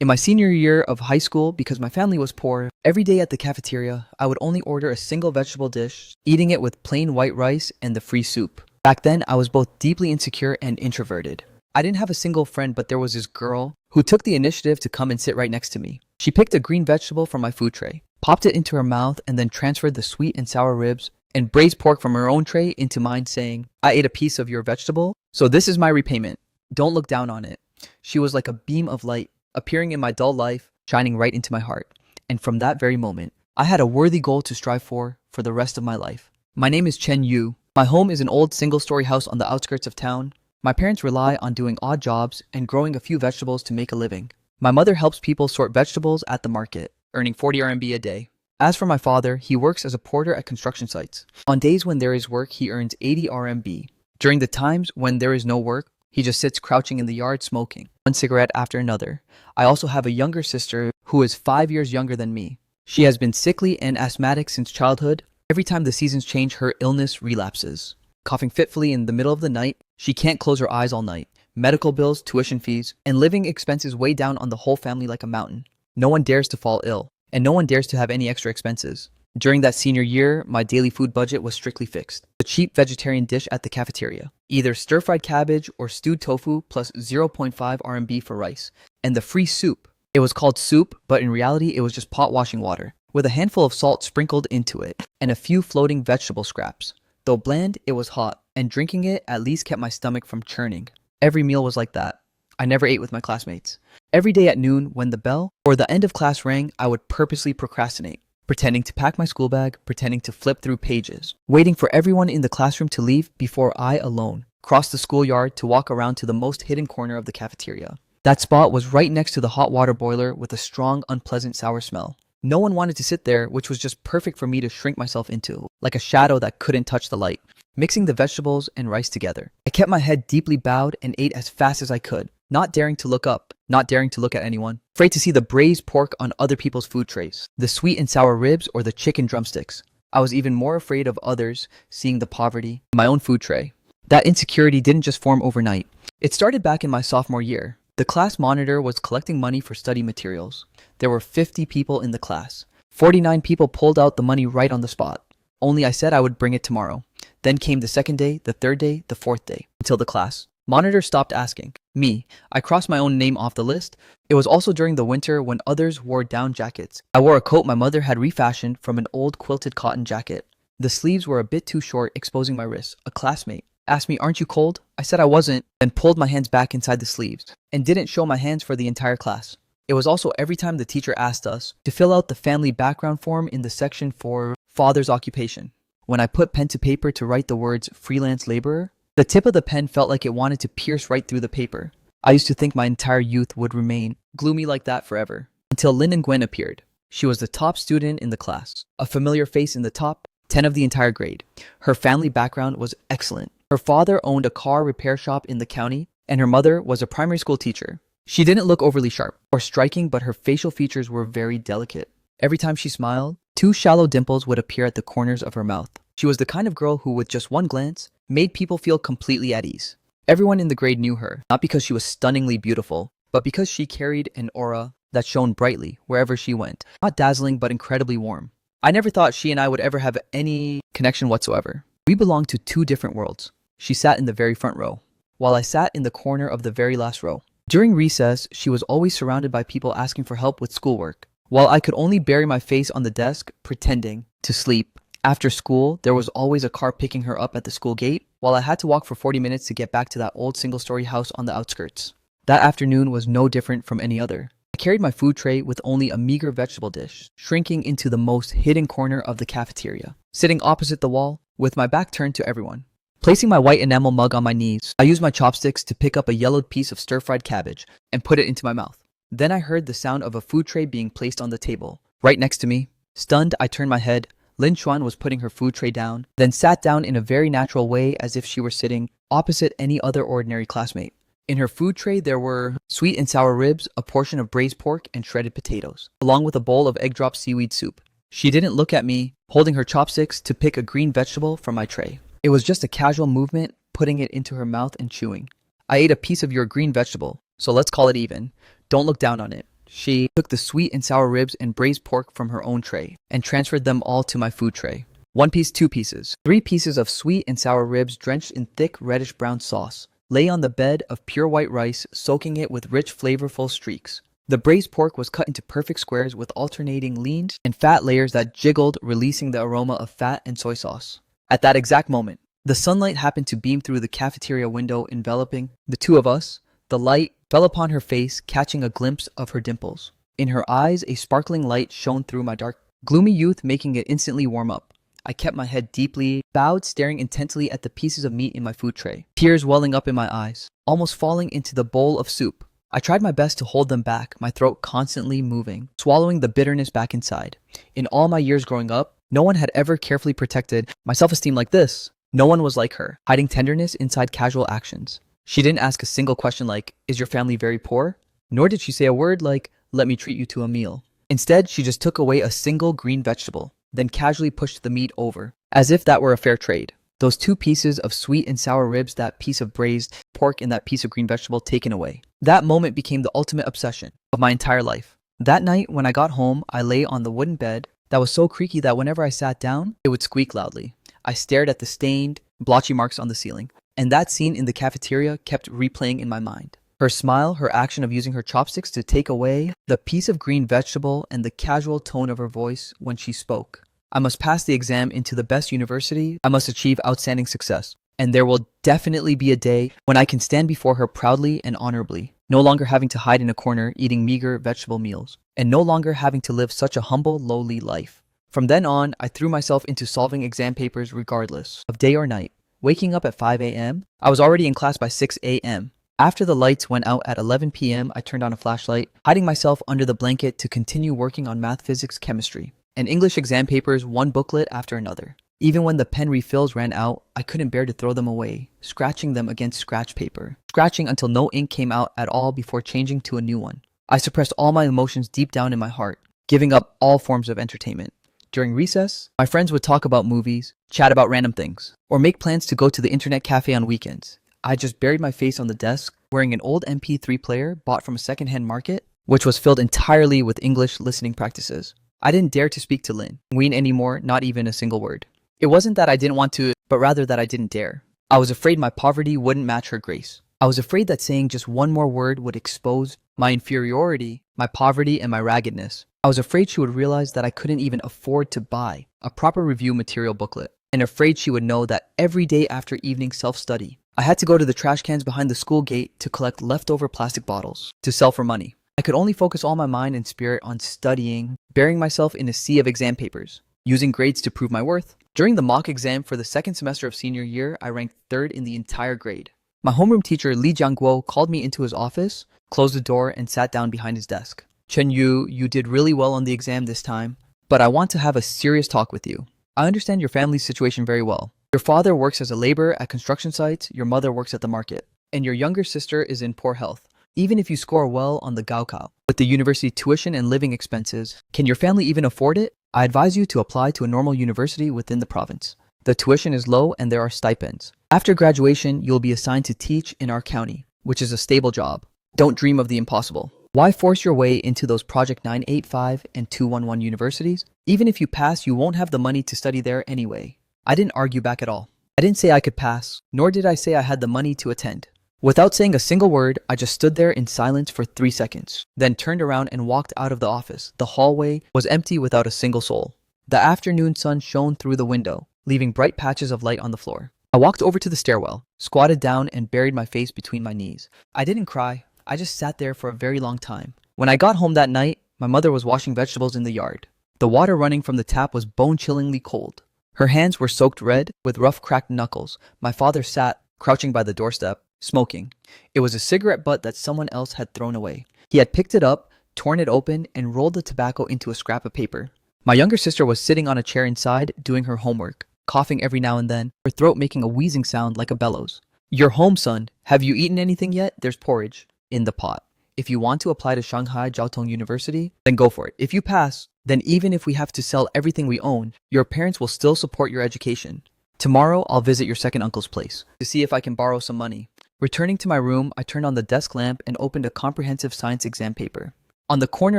In my senior year of high school, because my family was poor, every day at the cafeteria, I would only order a single vegetable dish, eating it with plain white rice and the free soup. Back then, I was both deeply insecure and introverted. I didn't have a single friend, but there was this girl who took the initiative to come and sit right next to me. She picked a green vegetable from my food tray, popped it into her mouth, and then transferred the sweet and sour ribs and braised pork from her own tray into mine, saying, "I ate a piece of your vegetable, so this is my repayment. Don't look down on it." She was like a beam of light, appearing in my dull life, shining right into my heart. And from that very moment, I had a worthy goal to strive for the rest of my life. My name is Chen Yu. My home is an old single-story house on the outskirts of town. My parents rely on doing odd jobs and growing a few vegetables to make a living. My mother helps people sort vegetables at the market, earning 40 RMB a day. As for my father, he works as a porter at construction sites. On days when there is work, he earns 80 RMB. During the times when there is no work, he just sits crouching in the yard smoking, one cigarette after another. I also have a younger sister who is 5 years younger than me. She has been sickly and asthmatic since childhood. Every time the seasons change, her illness relapses. Coughing fitfully in the middle of the night, she can't close her eyes all night. Medical bills, tuition fees, and living expenses weigh down on the whole family like a mountain. No one dares to fall ill, and no one dares to have any extra expenses. During that senior year, my daily food budget was strictly fixed. A cheap vegetarian dish at the cafeteria, either stir-fried cabbage or stewed tofu plus 0.5 RMB for rice, and the free soup. It was called soup, but in reality it was just pot washing water, with a handful of salt sprinkled into it, and a few floating vegetable scraps. Though bland, it was hot, and drinking it at least kept my stomach from churning. Every meal was like that. I never ate with my classmates. Every day at noon, when the bell or the end of class rang, I would purposely procrastinate, pretending to pack my school bag, pretending to flip through pages, waiting for everyone in the classroom to leave before I alone crossed the schoolyard to walk around to the most hidden corner of the cafeteria. That spot was right next to the hot water boiler with a strong, unpleasant sour smell. No one wanted to sit there, which was just perfect for me to shrink myself into, like a shadow that couldn't touch the light. Mixing the vegetables and rice together, I kept my head deeply bowed and ate as fast as I could, not daring to look up, not daring to look at anyone, afraid to see the braised pork on other people's food trays, the sweet and sour ribs, or the chicken drumsticks. I was even more afraid of others seeing the poverty in my own food tray. That insecurity didn't just form overnight. It started back in my sophomore year. The class monitor was collecting money for study materials. There were 50 people in the class. 49 people pulled out the money right on the spot. Only I said I would bring it tomorrow. Then came the second day, the third day, the fourth day, until the class monitor stopped asking. Me, I crossed my own name off the list. It was also during the winter when others wore down jackets. I wore a coat my mother had refashioned from an old quilted cotton jacket. The sleeves were a bit too short, exposing my wrists. A classmate asked me, "Aren't you cold?" I said I wasn't, then pulled my hands back inside the sleeves and didn't show my hands for the entire class. It was also every time the teacher asked us to fill out the family background form in the section for father's occupation. When I put pen to paper to write the words freelance laborer, the tip of the pen felt like it wanted to pierce right through the paper. I used to think my entire youth would remain gloomy like that forever, until Lin and Gwen appeared. She was the top student in the class, a familiar face in the top 10 of the entire grade. Her family background was excellent. Her father owned a car repair shop in the county, and her mother was a primary school teacher. She didn't look overly sharp or striking, but her facial features were very delicate. Every time she smiled, 2 shallow dimples would appear at the corners of her mouth. She was the kind of girl who, with just one glance, made people feel completely at ease. Everyone in the grade knew her, not because she was stunningly beautiful, but because she carried an aura that shone brightly wherever she went. Not dazzling, but incredibly warm. I never thought she and I would ever have any connection whatsoever. We belonged to 2 different worlds. She sat in the very front row, while I sat in the corner of the very last row. During recess, she was always surrounded by people asking for help with schoolwork, while I could only bury my face on the desk, pretending to sleep. After school, there was always a car picking her up at the school gate, while I had to walk for 40 minutes to get back to that old single-story house on the outskirts. That afternoon was no different from any other. I carried my food tray with only a meager vegetable dish, shrinking into the most hidden corner of the cafeteria, sitting opposite the wall, with my back turned to everyone. Placing my white enamel mug on my knees, I used my chopsticks to pick up a yellowed piece of stir-fried cabbage and put it into my mouth. Then I heard the sound of a food tray being placed on the table, right next to me. Stunned, I turned my head. Lin Chuan was putting her food tray down, then sat down in a very natural way as if she were sitting opposite any other ordinary classmate. In her food tray, there were sweet and sour ribs, a portion of braised pork, and shredded potatoes, along with a bowl of egg drop seaweed soup. She didn't look at me, holding her chopsticks to pick a green vegetable from my tray. It was just a casual movement, putting it into her mouth and chewing. "I ate a piece of your green vegetable, so let's call it even. Don't look down on it," She took the sweet and sour ribs and braised pork from her own tray and transferred them all to my food tray. 1 piece, 2 pieces. 3 pieces of sweet and sour ribs drenched in thick reddish brown sauce lay on the bed of pure white rice, soaking it with rich flavorful streaks. The braised pork was cut into perfect squares with alternating lean and fat layers that jiggled, releasing the aroma of fat and soy sauce. At that exact moment, the sunlight happened to beam through the cafeteria window, enveloping the two of us. The light fell upon her face, catching a glimpse of her dimples. In her eyes, a sparkling light shone through my dark, gloomy youth, making it instantly warm up. I kept my head deeply bowed, staring intently at the pieces of meat in my food tray, tears welling up in my eyes, almost falling into the bowl of soup. I tried my best to hold them back, my throat constantly moving, swallowing the bitterness back inside. In all my years growing up, no one had ever carefully protected my self-esteem like this. No one was like her, hiding tenderness inside casual actions. She didn't ask a single question like, "Is your family very poor?" Nor did she say a word like, "Let me treat you to a meal." Instead, she just took away a single green vegetable, then casually pushed the meat over, as if that were a fair trade. Those 2 pieces of sweet and sour ribs, that piece of braised pork, and that piece of green vegetable taken away. That moment became the ultimate obsession of my entire life. That night, when I got home, I lay on the wooden bed that was so creaky that whenever I sat down, it would squeak loudly. I stared at the stained, blotchy marks on the ceiling, and that scene in the cafeteria kept replaying in my mind. Her smile, her action of using her chopsticks to take away the piece of green vegetable, and the casual tone of her voice when she spoke. I must pass the exam into the best university. I must achieve outstanding success. And there will definitely be a day when I can stand before her proudly and honorably, no longer having to hide in a corner eating meager vegetable meals, and no longer having to live such a humble, lowly life. From then on, I threw myself into solving exam papers regardless of day or night. Waking up at 5 a.m., I was already in class by 6 a.m. After the lights went out at 11 p.m., I turned on a flashlight, hiding myself under the blanket to continue working on math, physics, chemistry, and English exam papers, one booklet after another. Even when the pen refills ran out, I couldn't bear to throw them away, scratching them against scratch paper, scratching until no ink came out at all before changing to a new one. I suppressed all my emotions deep down in my heart, giving up all forms of entertainment. During recess, my friends would talk about movies, chat about random things, or make plans to go to the internet cafe on weekends. I just buried my face on the desk, wearing an old MP3 player bought from a secondhand market, which was filled entirely with English listening practices. I didn't dare to speak to Lynn, Ween anymore, not even a single word. It wasn't that I didn't want to, but rather that I didn't dare. I was afraid my poverty wouldn't match her grace. I was afraid that saying just one more word would expose my inferiority, my poverty, and my raggedness. I was afraid she would realize that I couldn't even afford to buy a proper review material booklet, and afraid she would know that every day after evening self-study, I had to go to the trash cans behind the school gate to collect leftover plastic bottles to sell for money. I could only focus all my mind and spirit on studying, burying myself in a sea of exam papers, using grades to prove my worth. During the mock exam for the second semester of senior year, I ranked 3rd in the entire grade. My homeroom teacher, Lee Jiangguo, called me into his office, closed the door, and sat down behind his desk. "Chen Yu, you did really well on the exam this time, but I want to have a serious talk with you. I understand your family's situation very well. Your father works as a laborer at construction sites, your mother works at the market, and your younger sister is in poor health. Even if you score well on the Gaokao, with the university tuition and living expenses, can your family even afford it? I advise you to apply to a normal university within the province. The tuition is low and there are stipends. After graduation, you'll be assigned to teach in our county, which is a stable job. Don't dream of the impossible. Why force your way into those Project 985 and 211 universities? Even if you pass, you won't have the money to study there anyway." I didn't argue back at all. I didn't say I could pass, nor did I say I had the money to attend. Without saying a single word, I just stood there in silence for 3 seconds, then turned around and walked out of the office. The hallway was empty without a single soul. The afternoon sun shone through the window, leaving bright patches of light on the floor. I walked over to the stairwell, squatted down, and buried my face between my knees. I didn't cry. I just sat there for a very long time. When I got home that night, my mother was washing vegetables in the yard. The water running from the tap was bone-chillingly cold. Her hands were soaked red, with rough cracked knuckles. My father sat, crouching by the doorstep, smoking. It was a cigarette butt that someone else had thrown away. He had picked it up, torn it open, and rolled the tobacco into a scrap of paper. My younger sister was sitting on a chair inside, doing her homework, coughing every now and then, her throat making a wheezing sound like a bellows. "You're home, son. Have you eaten anything yet? There's porridge in the pot. If you want to apply to Shanghai Jiao Tong University, then go for it. If you pass, then even if we have to sell everything we own, your parents will still support your education. Tomorrow, I'll visit your second uncle's place to see if I can borrow some money." Returning to my room, I turned on the desk lamp and opened a comprehensive science exam paper. On the corner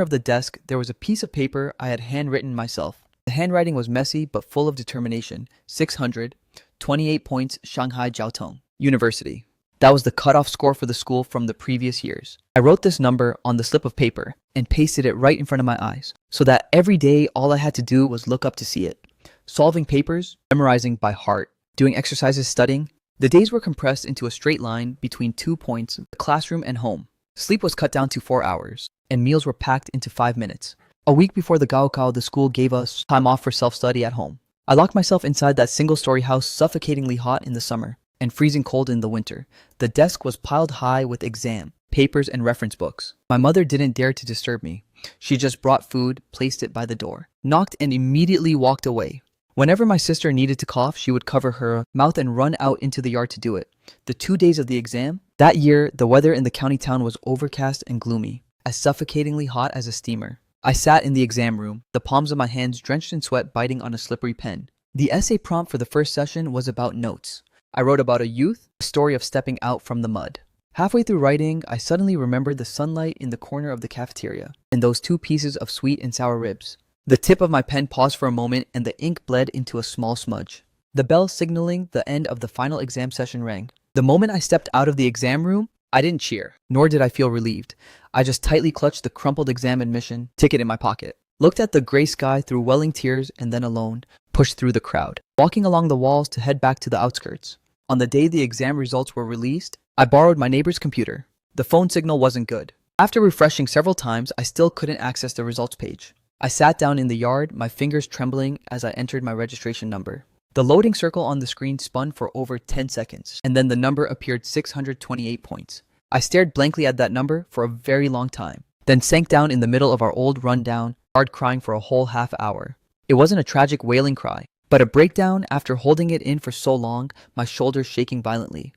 of the desk, there was a piece of paper I had handwritten myself. The handwriting was messy but full of determination. 600, 28 points, Shanghai Jiaotong University. That was the cutoff score for the school from the previous years. I wrote this number on the slip of paper and pasted it right in front of my eyes, so that every day all I had to do was look up to see it. Solving papers, memorizing by heart, doing exercises, studying. The days were compressed into a straight line between 2 points, the classroom and home. Sleep was cut down to 4 hours, and meals were packed into 5 minutes. A week before the Gaokao, the school gave us time off for self-study at home. I locked myself inside that single-story house, suffocatingly hot in the summer and freezing cold in the winter. The desk was piled high with exam, papers, and reference books. My mother didn't dare to disturb me. She just brought food, placed it by the door, knocked, and immediately walked away. Whenever my sister needed to cough, she would cover her mouth and run out into the yard to do it. The 2 days of the exam, that year, the weather in the county town was overcast and gloomy, as suffocatingly hot as a steamer. I sat in the exam room, the palms of my hands drenched in sweat, biting on a slippery pen. The essay prompt for the first session was about notes. I wrote about a youth, a story of stepping out from the mud. Halfway through writing, I suddenly remembered the sunlight in the corner of the cafeteria, and those 2 pieces of sweet and sour ribs. The tip of my pen paused for a moment, and the ink bled into a small smudge. The bell signaling the end of the final exam session rang. The moment I stepped out of the exam room, I didn't cheer, nor did I feel relieved. I just tightly clutched the crumpled exam admission ticket in my pocket, looked at the gray sky through welling tears, and then alone, pushed through the crowd, walking along the walls to head back to the outskirts. On the day the exam results were released, I borrowed my neighbor's computer. The phone signal wasn't good. After refreshing several times, I still couldn't access the results page. I sat down in the yard, my fingers trembling as I entered my registration number. The loading circle on the screen spun for over 10 seconds, and then the number appeared: 628 points. I stared blankly at that number for a very long time, then sank down in the middle of our old rundown yard, crying for a whole half hour. It wasn't a tragic wailing cry, but a breakdown after holding it in for so long, my shoulders shaking violently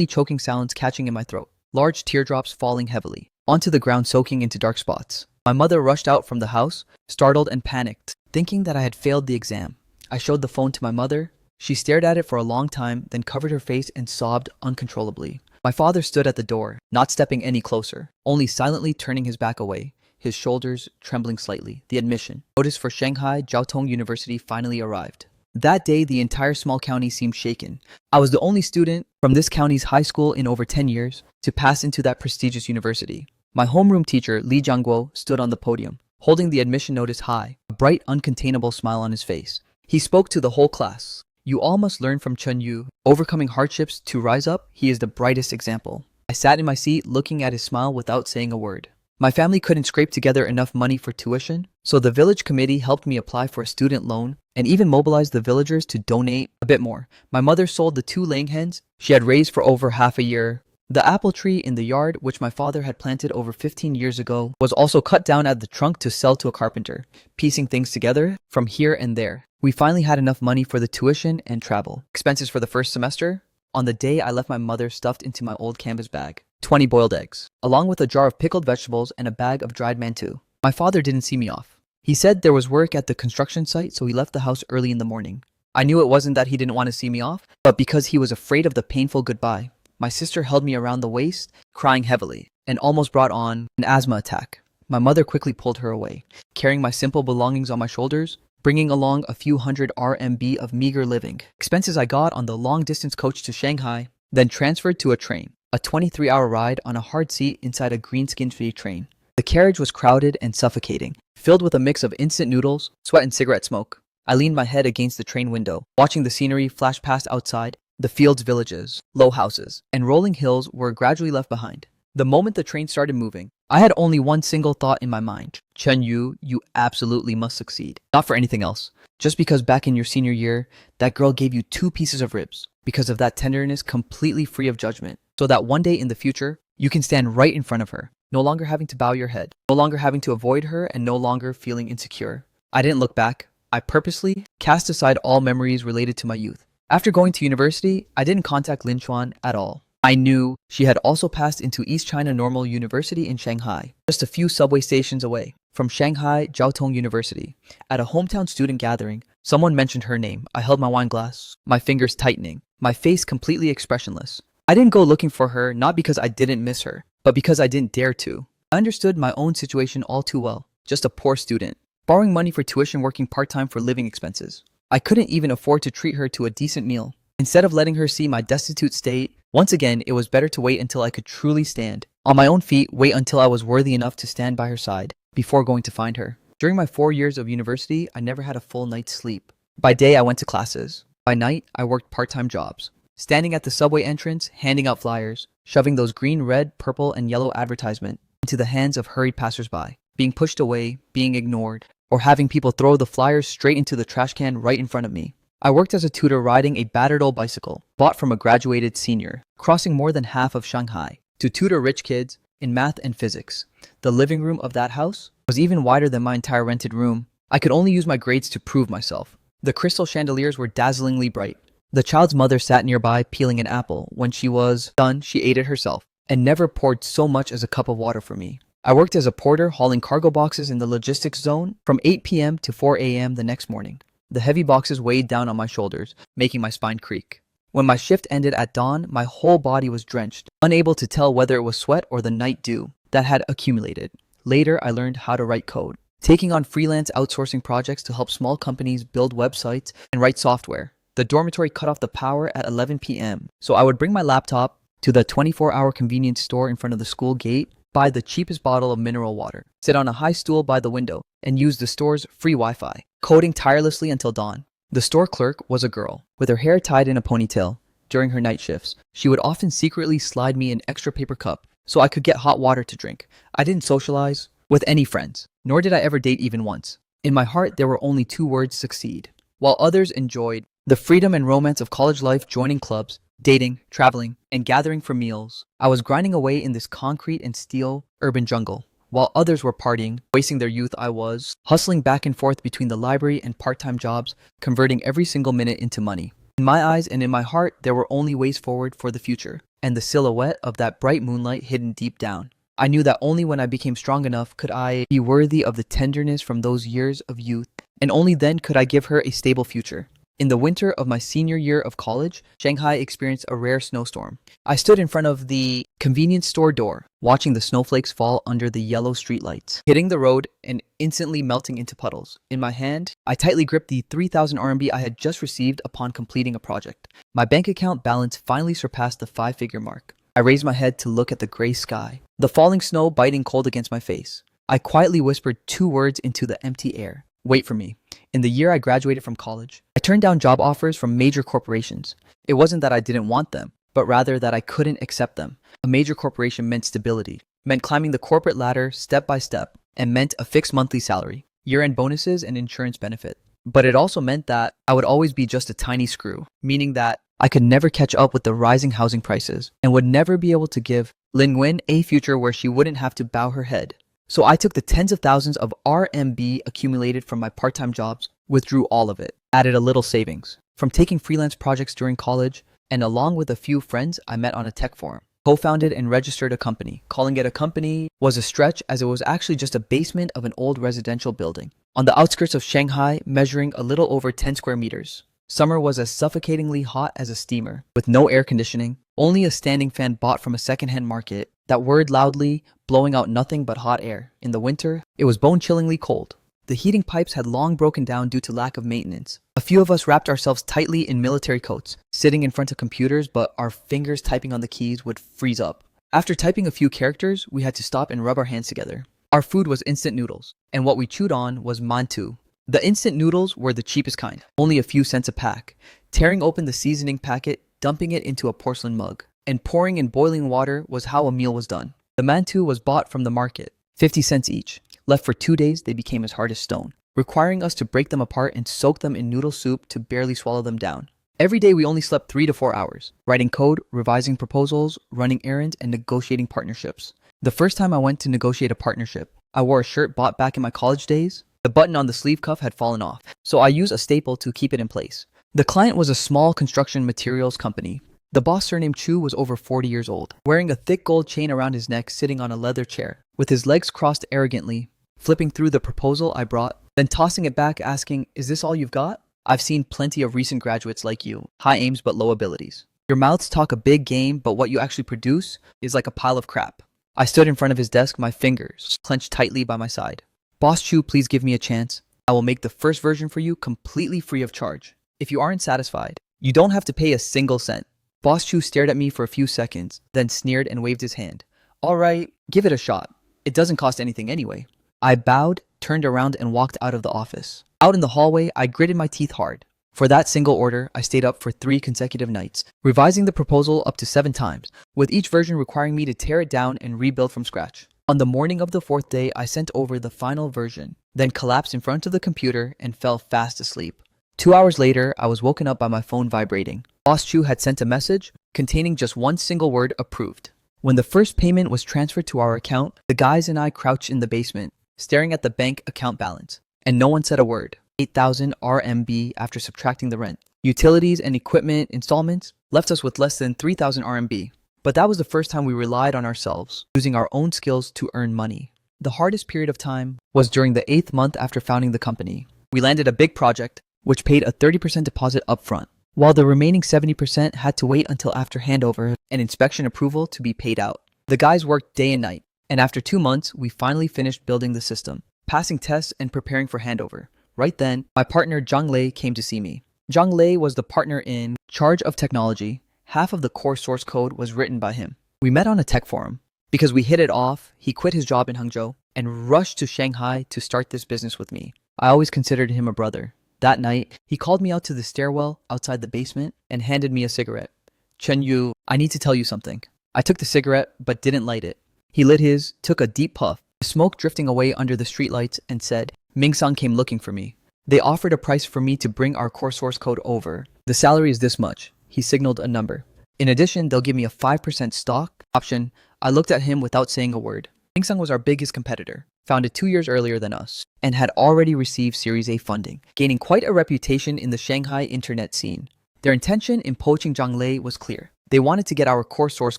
choking sounds catching in my throat, large teardrops falling heavily onto the ground, soaking into dark spots. My mother rushed out from the house, startled and panicked, thinking that I had failed the exam. I showed the phone to my mother. She stared at it for a long time, then covered her face and sobbed uncontrollably. My father stood at the door, not stepping any closer, only silently turning his back away, his shoulders trembling slightly. The admission notice for Shanghai Jiaotong University finally arrived. That day, the entire small county seemed shaken. I was the only student from this county's high school in over 10 years to pass into that prestigious university. My homeroom teacher, Li Jiangguo, stood on the podium, holding the admission notice high, a bright, uncontainable smile on his face. He spoke to the whole class. You all must learn from Chen Yu, overcoming hardships to rise up. He is the brightest example. I sat in my seat, looking at his smile without saying a word. My family couldn't scrape together enough money for tuition, so the village committee helped me apply for a student loan and even mobilized the villagers to donate a bit more. My mother sold the 2 laying hens she had raised for over half a year. The apple tree in the yard, which my father had planted over 15 years ago, was also cut down at the trunk to sell to a carpenter, piecing things together from here and there. We finally had enough money for the tuition and travel expenses for the first semester. On the day I left, my mother stuffed into my old canvas bag 20 boiled eggs, along with a jar of pickled vegetables and a bag of dried mantou. My father didn't see me off. He said there was work at the construction site, so he left the house early in the morning. I knew it wasn't that he didn't want to see me off, but because he was afraid of the painful goodbye. My sister held me around the waist, crying heavily, and almost brought on an asthma attack. My mother quickly pulled her away, carrying my simple belongings on my shoulders, bringing along a few hundred RMB of meager living expenses I got on the long-distance coach to Shanghai, then transferred to a train, a 23-hour ride on a hard seat inside a green-skin-free train. The carriage was crowded and suffocating, filled with a mix of instant noodles, sweat, and cigarette smoke. I leaned my head against the train window, watching the scenery flash past outside. The fields, villages, low houses, and rolling hills were gradually left behind. The moment the train started moving, I had only one single thought in my mind. Chen Yu, you absolutely must succeed. Not for anything else. Just because back in your senior year, that girl gave you 2 pieces of ribs. Because of that tenderness, completely free of judgment. So that one day in the future, you can stand right in front of her, no longer having to bow your head, no longer having to avoid her, and no longer feeling insecure. I didn't look back. I purposely cast aside all memories related to my youth. After going to university, I didn't contact Lin Chuan at all. I knew she had also passed into East China Normal University in Shanghai, just a few subway stations away from Shanghai Jiaotong University. At a hometown student gathering, someone mentioned her name. I held my wine glass, my fingers tightening, my face completely expressionless. I didn't go looking for her, not because I didn't miss her, but because I didn't dare to. I understood my own situation all too well. Just a poor student, borrowing money for tuition, working part-time for living expenses. I couldn't even afford to treat her to a decent meal. Instead of letting her see my destitute state, once again, it was better to wait until I could truly stand on my own feet, wait until I was worthy enough to stand by her side before going to find her. During my 4 years of university, I never had a full night's sleep. By day, I went to classes. By night, I worked part-time jobs. Standing at the subway entrance, handing out flyers, shoving those green, red, purple, and yellow advertisements into the hands of hurried passersby, being pushed away, being ignored, or having people throw the flyers straight into the trash can right in front of me. I worked as a tutor riding a battered old bicycle, bought from a graduated senior, crossing more than half of Shanghai, to tutor rich kids in math and physics. The living room of that house was even wider than my entire rented room. I could only use my grades to prove myself. The crystal chandeliers were dazzlingly bright. The child's mother sat nearby peeling an apple. When she was done, she ate it herself, and never poured so much as a cup of water for me. I worked as a porter hauling cargo boxes in the logistics zone from 8 p.m. to 4 a.m. the next morning. The heavy boxes weighed down on my shoulders, making my spine creak. When my shift ended at dawn, my whole body was drenched, unable to tell whether it was sweat or the night dew that had accumulated. Later, I learned how to write code, taking on freelance outsourcing projects to help small companies build websites and write software. The dormitory cut off the power at 11 p.m., so I would bring my laptop to the 24-hour convenience store in front of the school gate, buy the cheapest bottle of mineral water, sit on a high stool by the window, and use the store's free Wi-Fi, coding tirelessly until dawn. The store clerk was a girl, with her hair tied in a ponytail. During her night shifts, she would often secretly slide me an extra paper cup so I could get hot water to drink. I didn't socialize with any friends, nor did I ever date even once. In my heart, there were only two words: succeed. While others enjoyed the freedom and romance of college life, joining clubs, dating, traveling, and gathering for meals, I was grinding away in this concrete and steel urban jungle. While others were partying, wasting their youth, I was hustling back and forth between the library and part-time jobs, converting every single minute into money. In my eyes and in my heart, there were only ways forward for the future, and the silhouette of that bright moonlight hidden deep down. I knew that only when I became strong enough could I be worthy of the tenderness from those years of youth, and only then could I give her a stable future. In the winter of my senior year of college, Shanghai experienced a rare snowstorm. I stood in front of the convenience store door, watching the snowflakes fall under the yellow streetlights, hitting the road and instantly melting into puddles. In my hand, I tightly gripped the 3,000 RMB I had just received upon completing a project. My bank account balance finally surpassed the 5-figure mark. I raised my head to look at the gray sky, the falling snow biting cold against my face. I quietly whispered two words into the empty air: wait for me. In the year I graduated from college, I turned down job offers from major corporations. It wasn't that I didn't want them, but rather that I couldn't accept them. A major corporation meant stability, meant climbing the corporate ladder step by step, and meant a fixed monthly salary, year-end bonuses, and insurance benefit. But it also meant that I would always be just a tiny screw, meaning that I could never catch up with the rising housing prices and would never be able to give Lin Nguyen a future where she wouldn't have to bow her head. So I took the tens of thousands of RMB accumulated from my part-time jobs, withdrew all of it, added a little savings from taking freelance projects during college, and along with a few friends I met on a tech forum, co-founded and registered a company. Calling it a company was a stretch, as it was actually just a basement of an old residential building on the outskirts of Shanghai, measuring a little over 10 square meters. Summer was as suffocatingly hot as a steamer, with no air conditioning, only a standing fan bought from a secondhand market that whirred loudly, blowing out nothing but hot air. In the winter, it was bone-chillingly cold. The heating pipes had long broken down due to lack of maintenance. A few of us wrapped ourselves tightly in military coats, sitting in front of computers, but our fingers typing on the keys would freeze up. After typing a few characters, we had to stop and rub our hands together. Our food was instant noodles, and what we chewed on was mantu. The instant noodles were the cheapest kind, only a few cents a pack. Tearing open the seasoning packet, dumping it into a porcelain mug, and pouring in boiling water was how a meal was done. The mantu was bought from the market, 50 cents each. Left for 2 days, they became as hard as stone, requiring us to break them apart and soak them in noodle soup to barely swallow them down. Every day we only slept 3 to 4 hours, writing code, revising proposals, running errands, and negotiating partnerships. The first time I went to negotiate a partnership, I wore a shirt bought back in my college days. The button on the sleeve cuff had fallen off, so I used a staple to keep it in place. The client was a small construction materials company. The boss, surnamed Chu, was over 40 years old, wearing a thick gold chain around his neck, sitting on a leather chair, with his legs crossed arrogantly, flipping through the proposal I brought, then tossing it back, asking, "Is this all you've got? I've seen plenty of recent graduates like you, high aims but low abilities. Your mouths talk a big game, but what you actually produce is like a pile of crap." I stood in front of his desk, my fingers clenched tightly by my side. Boss Chu, please give me a chance. I will make the first version for you completely free of charge. If you aren't satisfied, you don't have to pay a single cent. Boss Chu stared at me for a few seconds, then sneered and waved his hand. All right, give it a shot. It doesn't cost anything anyway. I bowed, turned around, and walked out of the office. Out in the hallway, I gritted my teeth hard. For that single order, I stayed up for 3 consecutive nights, revising the proposal up to 7 times, with each version requiring me to tear it down and rebuild from scratch. On the morning of the 4th day, I sent over the final version, then collapsed in front of the computer and fell fast asleep. 2 hours later, I was woken up by my phone vibrating. Boss Chu had sent a message containing just one single word: approved. When the first payment was transferred to our account, the guys and I crouched in the basement, staring at the bank account balance, and no one said a word. 8,000 RMB after subtracting the rent. Utilities and equipment installments left us with less than 3,000 RMB. But that was the first time we relied on ourselves, using our own skills to earn money. The hardest period of time was during the 8th month after founding the company. We landed a big project, which paid a 30% deposit upfront, while the remaining 70% had to wait until after handover and inspection approval to be paid out. The guys worked day and night, and after 2 months, we finally finished building the system, passing tests and preparing for handover. Right then, my partner Zhang Lei came to see me. Zhang Lei was the partner in charge of technology. Half of the core source code was written by him. We met on a tech forum. Because we hit it off, he quit his job in Hangzhou and rushed to Shanghai to start this business with me. I always considered him a brother. That night, he called me out to the stairwell outside the basement and handed me a cigarette. Chen Yu, I need to tell you something. I took the cigarette but didn't light it. He lit his, took a deep puff, the smoke drifting away under the streetlights, and said, Ming-sang came looking for me. They offered a price for me to bring our core source code over. The salary is this much. He signaled a number. In addition, they'll give me a 5% stock option. I looked at him without saying a word. Ming-sang was our biggest competitor, founded 2 years earlier than us, and had already received Series A funding, gaining quite a reputation in the Shanghai internet scene. Their intention in poaching Zhang Lei was clear. They wanted to get our core source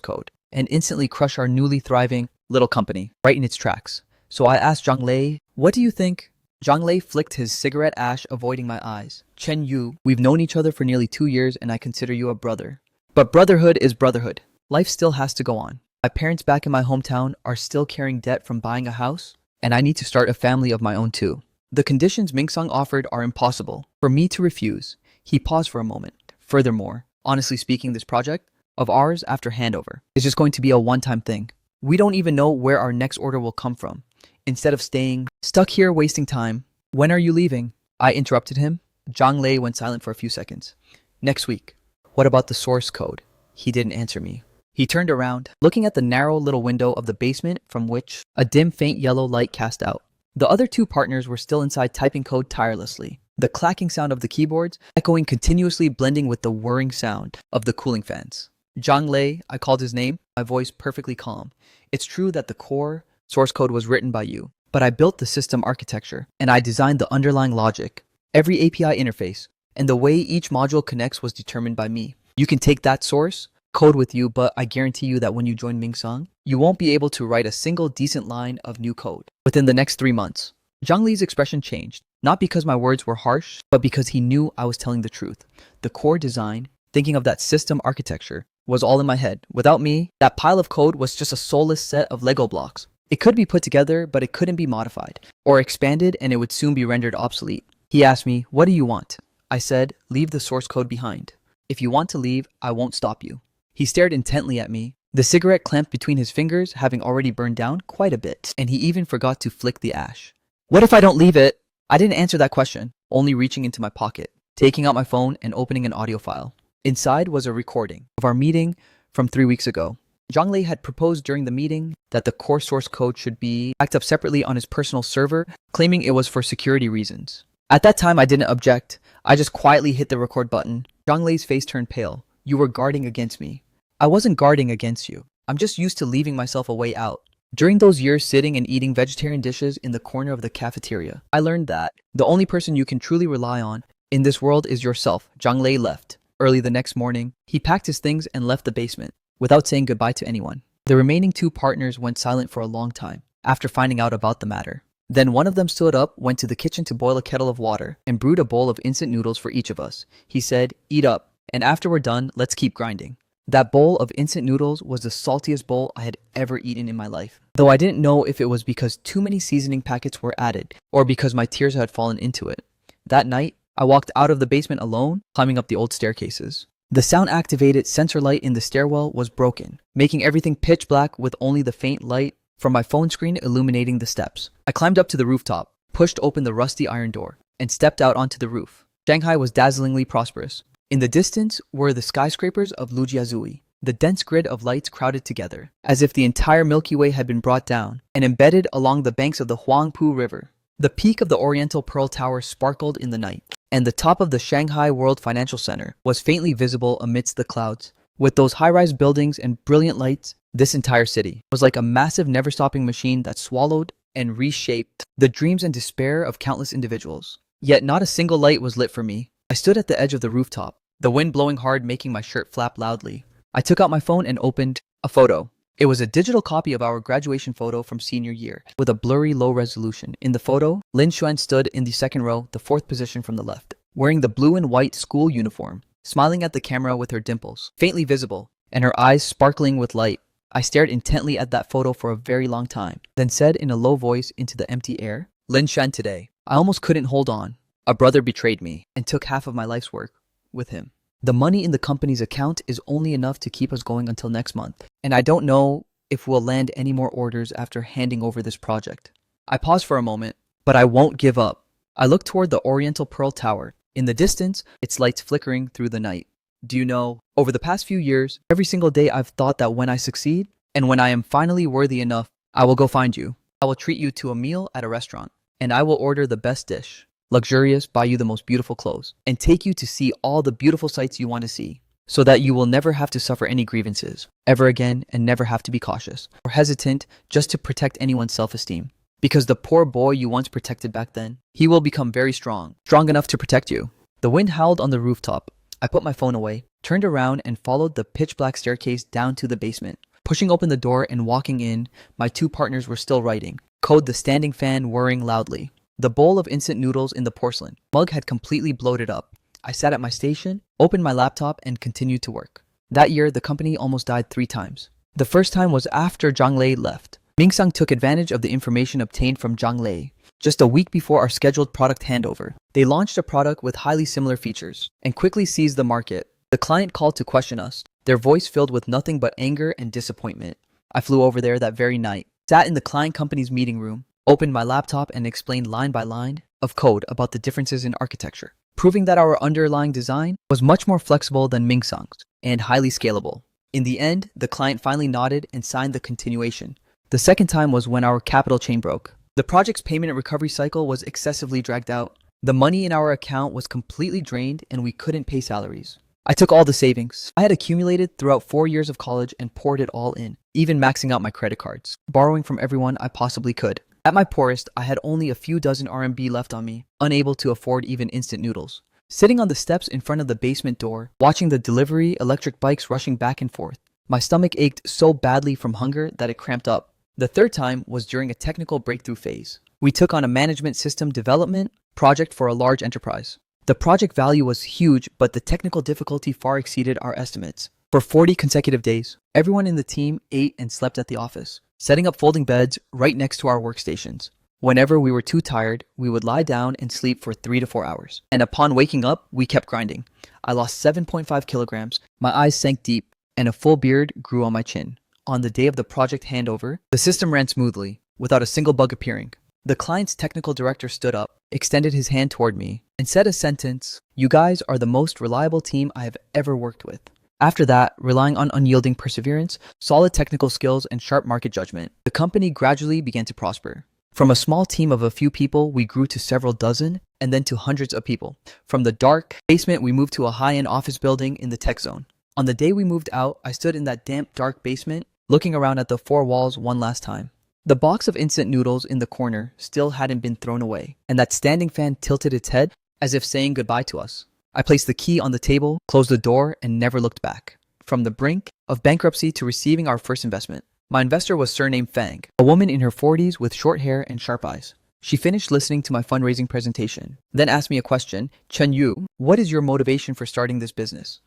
code and instantly crush our newly thriving little company right in its tracks. So I asked Zhang Lei, what do you think? Zhang Lei flicked his cigarette ash, avoiding my eyes. Chen Yu, we've known each other for nearly 2 years and I consider you a brother. But brotherhood is brotherhood. Life still has to go on. My parents back in my hometown are still carrying debt from buying a house, and I need to start a family of my own too. The conditions Ming-sang offered are impossible for me to refuse. He paused for a moment. Furthermore, honestly speaking, this project of ours after handover is just going to be a one-time thing. We don't even know where our next order will come from. Instead of staying stuck here wasting time, when are you leaving? I interrupted him. Zhang Lei went silent for a few seconds. Next week. What about the source code? He didn't answer me. He turned around, looking at the narrow little window of the basement from which a dim faint yellow light cast out. The other 2 partners were still inside typing code tirelessly, the clacking sound of the keyboards echoing continuously, blending with the whirring sound of the cooling fans. Zhang Lei, I called his name, my voice perfectly calm. It's true that the core source code was written by you, but I built the system architecture, and I designed the underlying logic. Every API interface, and the way each module connects was determined by me. You can take that source code with you, but I guarantee you that when you join Ming-sang, you won't be able to write a single decent line of new code within the next 3 months. Zhang Li's expression changed, not because my words were harsh, but because he knew I was telling the truth. The core design, thinking of that system architecture, was all in my head. Without me, that pile of code was just a soulless set of Lego blocks. It could be put together, but it couldn't be modified or expanded, and it would soon be rendered obsolete. He asked me, what do you want? I said, leave the source code behind. If you want to leave, I won't stop you. He stared intently at me, the cigarette clamped between his fingers having already burned down quite a bit, and he even forgot to flick the ash. What if I don't leave it? I didn't answer that question, only reaching into my pocket, taking out my phone and opening an audio file. Inside was a recording of our meeting from 3 weeks ago. Zhang Lei had proposed during the meeting that the core source code should be backed up separately on his personal server, claiming it was for security reasons. At that time, I didn't object. I just quietly hit the record button. Zhang Lei's face turned pale. You were guarding against me. I wasn't guarding against you. I'm just used to leaving myself a way out. During those years sitting and eating vegetarian dishes in the corner of the cafeteria, I learned that the only person you can truly rely on in this world is yourself. Zhang Lei left. Early the next morning, he packed his things and left the basement without saying goodbye to anyone. The remaining 2 partners went silent for a long time after finding out about the matter. Then one of them stood up, went to the kitchen to boil a kettle of water, and brewed a bowl of instant noodles for each of us. He said, eat up, and after we're done, let's keep grinding. That bowl of instant noodles was the saltiest bowl I had ever eaten in my life. Though I didn't know if it was because too many seasoning packets were added or because my tears had fallen into it. That night, I walked out of the basement alone, climbing up the old staircases. The sound-activated sensor light in the stairwell was broken, making everything pitch black with only the faint light from my phone screen illuminating the steps. I climbed up to the rooftop, pushed open the rusty iron door, and stepped out onto the roof. Shanghai was dazzlingly prosperous. In the distance were the skyscrapers of Lujiazui, the dense grid of lights crowded together, as if the entire Milky Way had been brought down and embedded along the banks of the Huangpu River. The peak of the Oriental Pearl Tower sparkled in the night, and the top of the Shanghai World Financial Center was faintly visible amidst the clouds. With those high-rise buildings and brilliant lights, this entire city was like a massive never-stopping machine that swallowed and reshaped the dreams and despair of countless individuals. Yet not a single light was lit for me. I stood at the edge of the rooftop, the wind blowing hard making my shirt flap loudly. I took out my phone and opened a photo. It was a digital copy of our graduation photo from senior year, with a blurry low resolution. In the photo, Lin Xuan stood in the second row, the fourth position from the left, wearing the blue and white school uniform, smiling at the camera with her dimples, faintly visible, and her eyes sparkling with light. I stared intently at that photo for a very long time, then said in a low voice into the empty air, "Lin Xuan today." I almost couldn't hold on. A brother betrayed me and took half of my life's work with him. The money in the company's account is only enough to keep us going until next month, and I don't know if we'll land any more orders after handing over this project. I paused for a moment, but I won't give up. I looked toward the Oriental Pearl Tower. In the distance, its lights flickering through the night. Do you know, over the past few years, every single day I've thought that when I succeed, and when I am finally worthy enough, I will go find you. I will treat you to a meal at a restaurant, and I will order the best dish. Luxurious, buy you the most beautiful clothes, and take you to see all the beautiful sights you want to see, so that you will never have to suffer any grievances, ever again, and never have to be cautious, or hesitant just to protect anyone's self-esteem. Because the poor boy you once protected back then, he will become very strong enough to protect you. The wind howled on the rooftop. I put my phone away, turned around, and followed the pitch-black staircase down to the basement. Pushing open the door and walking in, my two partners were still writing. Code the standing fan whirring loudly. The bowl of instant noodles in the porcelain mug had completely bloated up. I sat at my station, opened my laptop, and continued to work. That year, the company almost died 3 times. The first time was after Zhang Lei left. Mingsang took advantage of the information obtained from Zhang Lei. Just a week before our scheduled product handover, they launched a product with highly similar features and quickly seized the market. The client called to question us, their voice filled with nothing but anger and disappointment. I flew over there that very night, sat in the client company's meeting room, opened my laptop and explained line by line of code about the differences in architecture, proving that our underlying design was much more flexible than Mingsang's and highly scalable. In the end, the client finally nodded and signed the continuation. The second time was when our capital chain broke. The project's payment and recovery cycle was excessively dragged out. The money in our account was completely drained and we couldn't pay salaries. I took all the savings I had accumulated throughout 4 years of college and poured it all in, even maxing out my credit cards, borrowing from everyone I possibly could. At my poorest, I had only a few dozen RMB left on me, unable to afford even instant noodles. Sitting on the steps in front of the basement door, watching the delivery electric bikes rushing back and forth, my stomach ached so badly from hunger that it cramped up. The third time was during a technical breakthrough phase. We took on a management system development project for a large enterprise. The project value was huge, but the technical difficulty far exceeded our estimates. For 40 consecutive days, everyone in the team ate and slept at the office, setting up folding beds right next to our workstations. Whenever we were too tired, we would lie down and sleep for 3 to 4 hours. And upon waking up, we kept grinding. I lost 7.5 kilograms, my eyes sank deep, and a full beard grew on my chin. On the day of the project handover, the system ran smoothly, without a single bug appearing. The client's technical director stood up, extended his hand toward me, and said a sentence, "You guys are the most reliable team I have ever worked with." After that, relying on unyielding perseverance, solid technical skills, and sharp market judgment, the company gradually began to prosper. From a small team of a few people, we grew to several dozen, and then to hundreds of people. From the dark basement, we moved to a high-end office building in the tech zone. On the day we moved out, I stood in that damp, dark basement, looking around at the 4 walls one last time. The box of instant noodles in the corner still hadn't been thrown away, and that standing fan tilted its head as if saying goodbye to us. I placed the key on the table, closed the door, and never looked back. From the brink of bankruptcy to receiving our first investment. My investor was surnamed Fang, a woman in her 40s with short hair and sharp eyes. She finished listening to my fundraising presentation, then asked me a question, "Chen Yu, what is your motivation for starting this business?"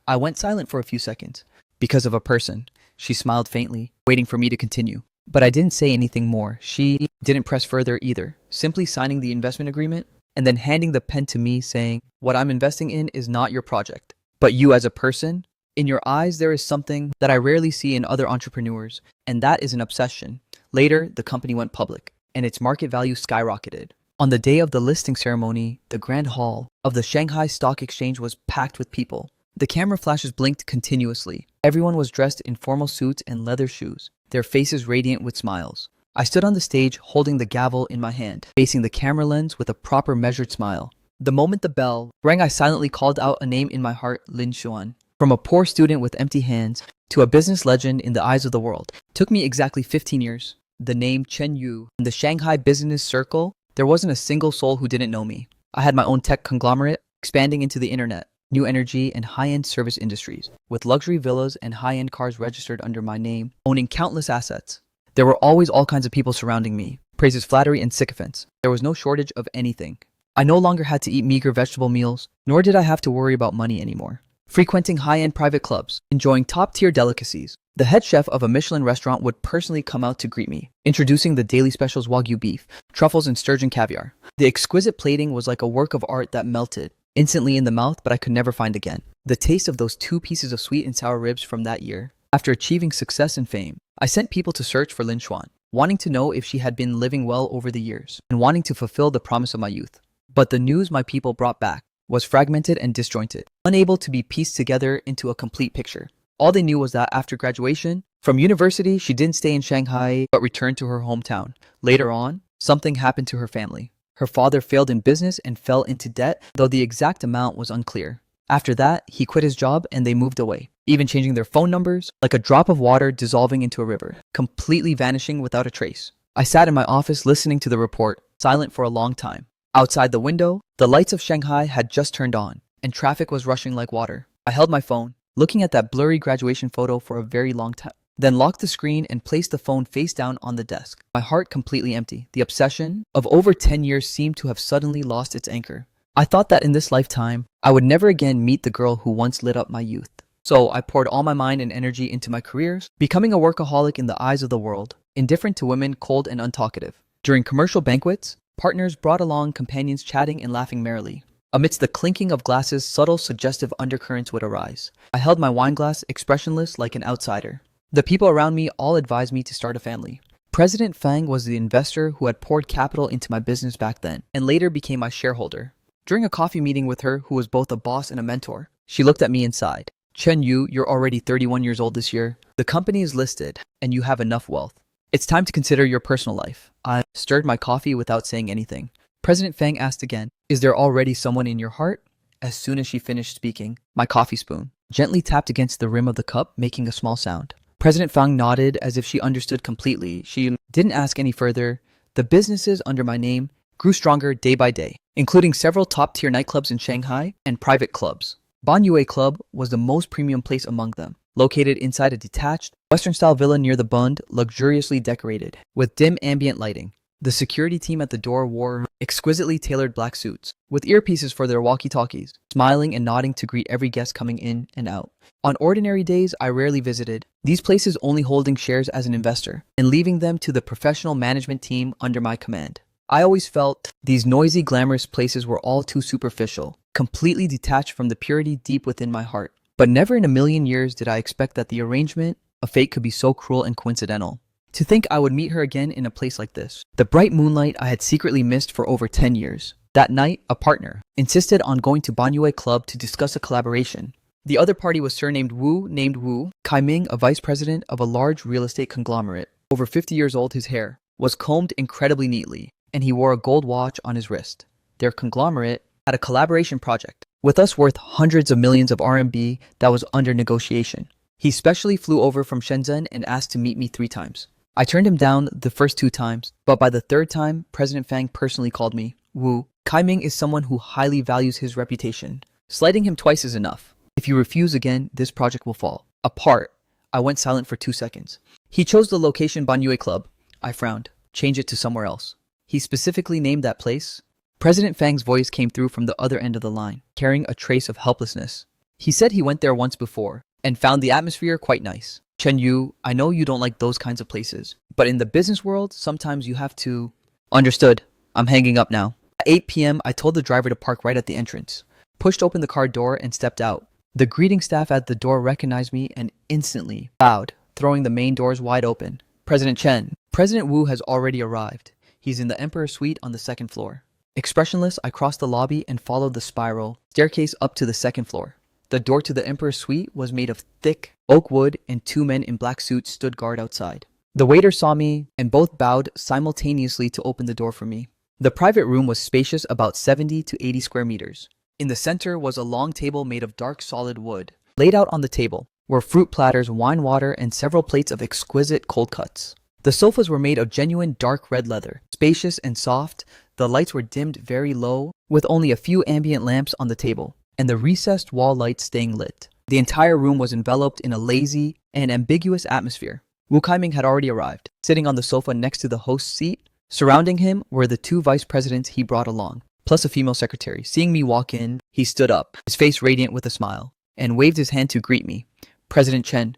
I went silent for a few seconds, Because of a person. She smiled faintly, waiting for me to continue. But I didn't say anything more. She didn't press further either, simply signing the investment agreement and then handing the pen to me saying, "What I'm investing in is not your project, but you as a person. In your eyes, there is something that I rarely see in other entrepreneurs, and that is an obsession." Later, the company went public, and its market value skyrocketed. On the day of the listing ceremony, the Grand Hall of the Shanghai Stock Exchange was packed with people. The camera flashes blinked continuously. Everyone was dressed in formal suits and leather shoes, their faces radiant with smiles. I stood on the stage holding the gavel in my hand, facing the camera lens with a proper measured smile. The moment the bell rang, I silently called out a name in my heart, Lin Xuan. From a poor student with empty hands to a business legend in the eyes of the world. It took me exactly 15 years. The name Chen Yu. In the Shanghai business circle, there wasn't a single soul who didn't know me. I had my own tech conglomerate, expanding into the internet, new energy, and high-end service industries, with luxury villas and high-end cars registered under my name, owning countless assets. There were always all kinds of people surrounding me, praises, flattery, and sycophants. There was no shortage of anything. I no longer had to eat meager vegetable meals, nor did I have to worry about money anymore. Frequenting high-end private clubs, enjoying top-tier delicacies. The head chef of a Michelin restaurant would personally come out to greet me, introducing the daily specials: Wagyu beef, truffles, and sturgeon caviar. The exquisite plating was like a work of art that melted instantly in the mouth, but I could never find again. The taste of those 2 pieces of sweet and sour ribs from that year. After achieving success and fame, I sent people to search for Lin Xuan, wanting to know if she had been living well over the years, and wanting to fulfill the promise of my youth. But the news my people brought back was fragmented and disjointed, unable to be pieced together into a complete picture. All they knew was that after graduation from university, she didn't stay in Shanghai but returned to her hometown. Later on, something happened to her family. Her father failed in business and fell into debt, though the exact amount was unclear. After that, he quit his job and they moved away, even changing their phone numbers, like a drop of water dissolving into a river, completely vanishing without a trace. I sat in my office listening to the report, silent for a long time. Outside the window, the lights of Shanghai had just turned on, and traffic was rushing like water. I held my phone, looking at that blurry graduation photo for a very long time, then locked the screen and placed the phone face down on the desk. My heart completely empty. The obsession of over 10 years seemed to have suddenly lost its anchor. I thought that in this lifetime, I would never again meet the girl who once lit up my youth. So I poured all my mind and energy into my careers, becoming a workaholic in the eyes of the world, indifferent to women, cold and untalkative. During commercial banquets, partners brought along companions chatting and laughing merrily. Amidst the clinking of glasses, subtle, suggestive undercurrents would arise. I held my wine glass, expressionless like an outsider. The people around me all advised me to start a family. President Fang was the investor who had poured capital into my business back then, and later became my shareholder. During a coffee meeting with her, who was both a boss and a mentor, she looked at me and sighed. "Chen Yu, you're already 31 years old this year. The company is listed, and you have enough wealth. It's time to consider your personal life." I stirred my coffee without saying anything. President Fang asked again, "Is there already someone in your heart?" As soon as she finished speaking, my coffee spoon gently tapped against the rim of the cup, making a small sound. President Fang nodded as if she understood completely. She didn't ask any further. The businesses under my name grew stronger day by day, including several top-tier nightclubs in Shanghai and private clubs. Manhwa Club was the most premium place among them, located inside a detached, Western-style villa near the Bund, luxuriously decorated, with dim ambient lighting. The security team at the door wore exquisitely tailored black suits, with earpieces for their walkie-talkies, smiling and nodding to greet every guest coming in and out. On ordinary days, I rarely visited these places, only holding shares as an investor and leaving them to the professional management team under my command. I always felt these noisy, glamorous places were all too superficial, completely detached from the purity deep within my heart. But never in a million years did I expect that the arrangement of fate could be so cruel and coincidental. To think I would meet her again in a place like this. The bright moonlight I had secretly missed for over 10 years. That night, a partner insisted on going to Manhwa Club to discuss a collaboration. The other party was surnamed Wu, named Wu. Kai Ming, a vice president of a large real estate conglomerate. Over 50 years old, his hair was combed incredibly neatly, and he wore a gold watch on his wrist. Their conglomerate had a collaboration project with us worth hundreds of millions of RMB that was under negotiation. He specially flew over from Shenzhen and asked to meet me 3 times. I turned him down the first 2 times, but by the 3rd time, President Fang personally called me. "Wu, Kai Ming is someone who highly values his reputation. Slighting him twice is enough. If you refuse again, this project will fall apart." I went silent for 2 seconds. He chose the location Manhwa Club. I frowned. "Change it to somewhere else." He specifically named that place. President Fang's voice came through from the other end of the line, carrying a trace of helplessness. He said he went there once before, and found the atmosphere quite nice. Chen Yu, I know you don't like those kinds of places, but in the business world, sometimes you have to... Understood. I'm hanging up now. At 8 p.m., I told the driver to park right at the entrance, pushed open the car door, and stepped out. The greeting staff at the door recognized me and instantly bowed, throwing the main doors wide open. President Chen. President Wu has already arrived. He's in the Emperor's suite on the second floor. Expressionless, I crossed the lobby and followed the spiral staircase up to the second floor. The door to the Emperor's suite was made of thick oak wood, and 2 men in black suits stood guard outside. The waiter saw me and both bowed simultaneously to open the door for me. The private room was spacious, about 70 to 80 square meters. In the center was a long table made of dark solid wood. Laid out on the table were fruit platters, wine water, and several plates of exquisite cold cuts. The sofas were made of genuine dark red leather, spacious and soft. The lights were dimmed very low, with only a few ambient lamps on the table, and the recessed wall lights staying lit. The entire room was enveloped in a lazy and ambiguous atmosphere. Wu Kaiming had already arrived, sitting on the sofa next to the host's seat. Surrounding him were the 2 vice presidents he brought along, plus a female secretary. Seeing me walk in, he stood up, his face radiant with a smile, and waved his hand to greet me. President Chen,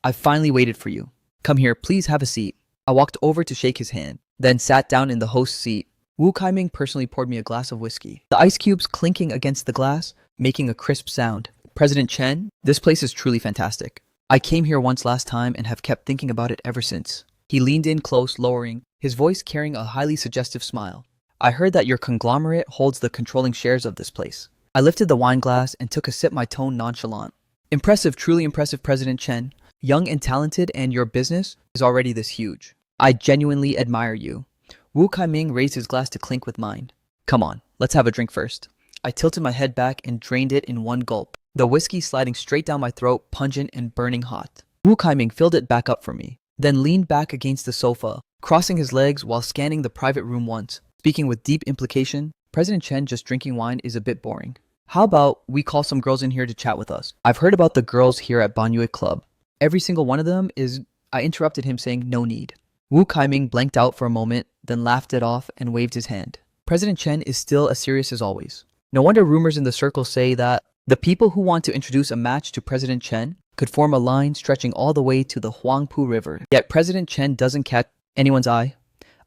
I've finally waited for you. Come here, please have a seat. I walked over to shake his hand, then sat down in the host's seat. Wu Kaiming personally poured me a glass of whiskey, the ice cubes clinking against the glass, making a crisp sound. President Chen, this place is truly fantastic. I came here once last time and have kept thinking about it ever since. He leaned in close, lowering his voice, carrying a highly suggestive smile. I heard that your conglomerate holds the controlling shares of this place. I lifted the wine glass and took a sip, my tone nonchalant. Impressive, truly impressive, President Chen. Young and talented, and your business is already this huge. I genuinely admire you. Wu Kaiming raised his glass to clink with mine. Come on, let's have a drink first. I tilted my head back and drained it in one gulp, the whiskey sliding straight down my throat, pungent and burning hot. Wu Kaiming filled it back up for me, then leaned back against the sofa, crossing his legs while scanning the private room once, speaking with deep implication. President Chen, just drinking wine is a bit boring. How about we call some girls in here to chat with us? I've heard about the girls here at manhwa Club. Every single one of them is... I interrupted him, saying no need. Wu Kaiming blanked out for a moment, then laughed it off and waved his hand. President Chen is still as serious as always. No wonder rumors in the circle say that the people who want to introduce a match to President Chen could form a line stretching all the way to the Huangpu River. Yet President Chen doesn't catch anyone's eye.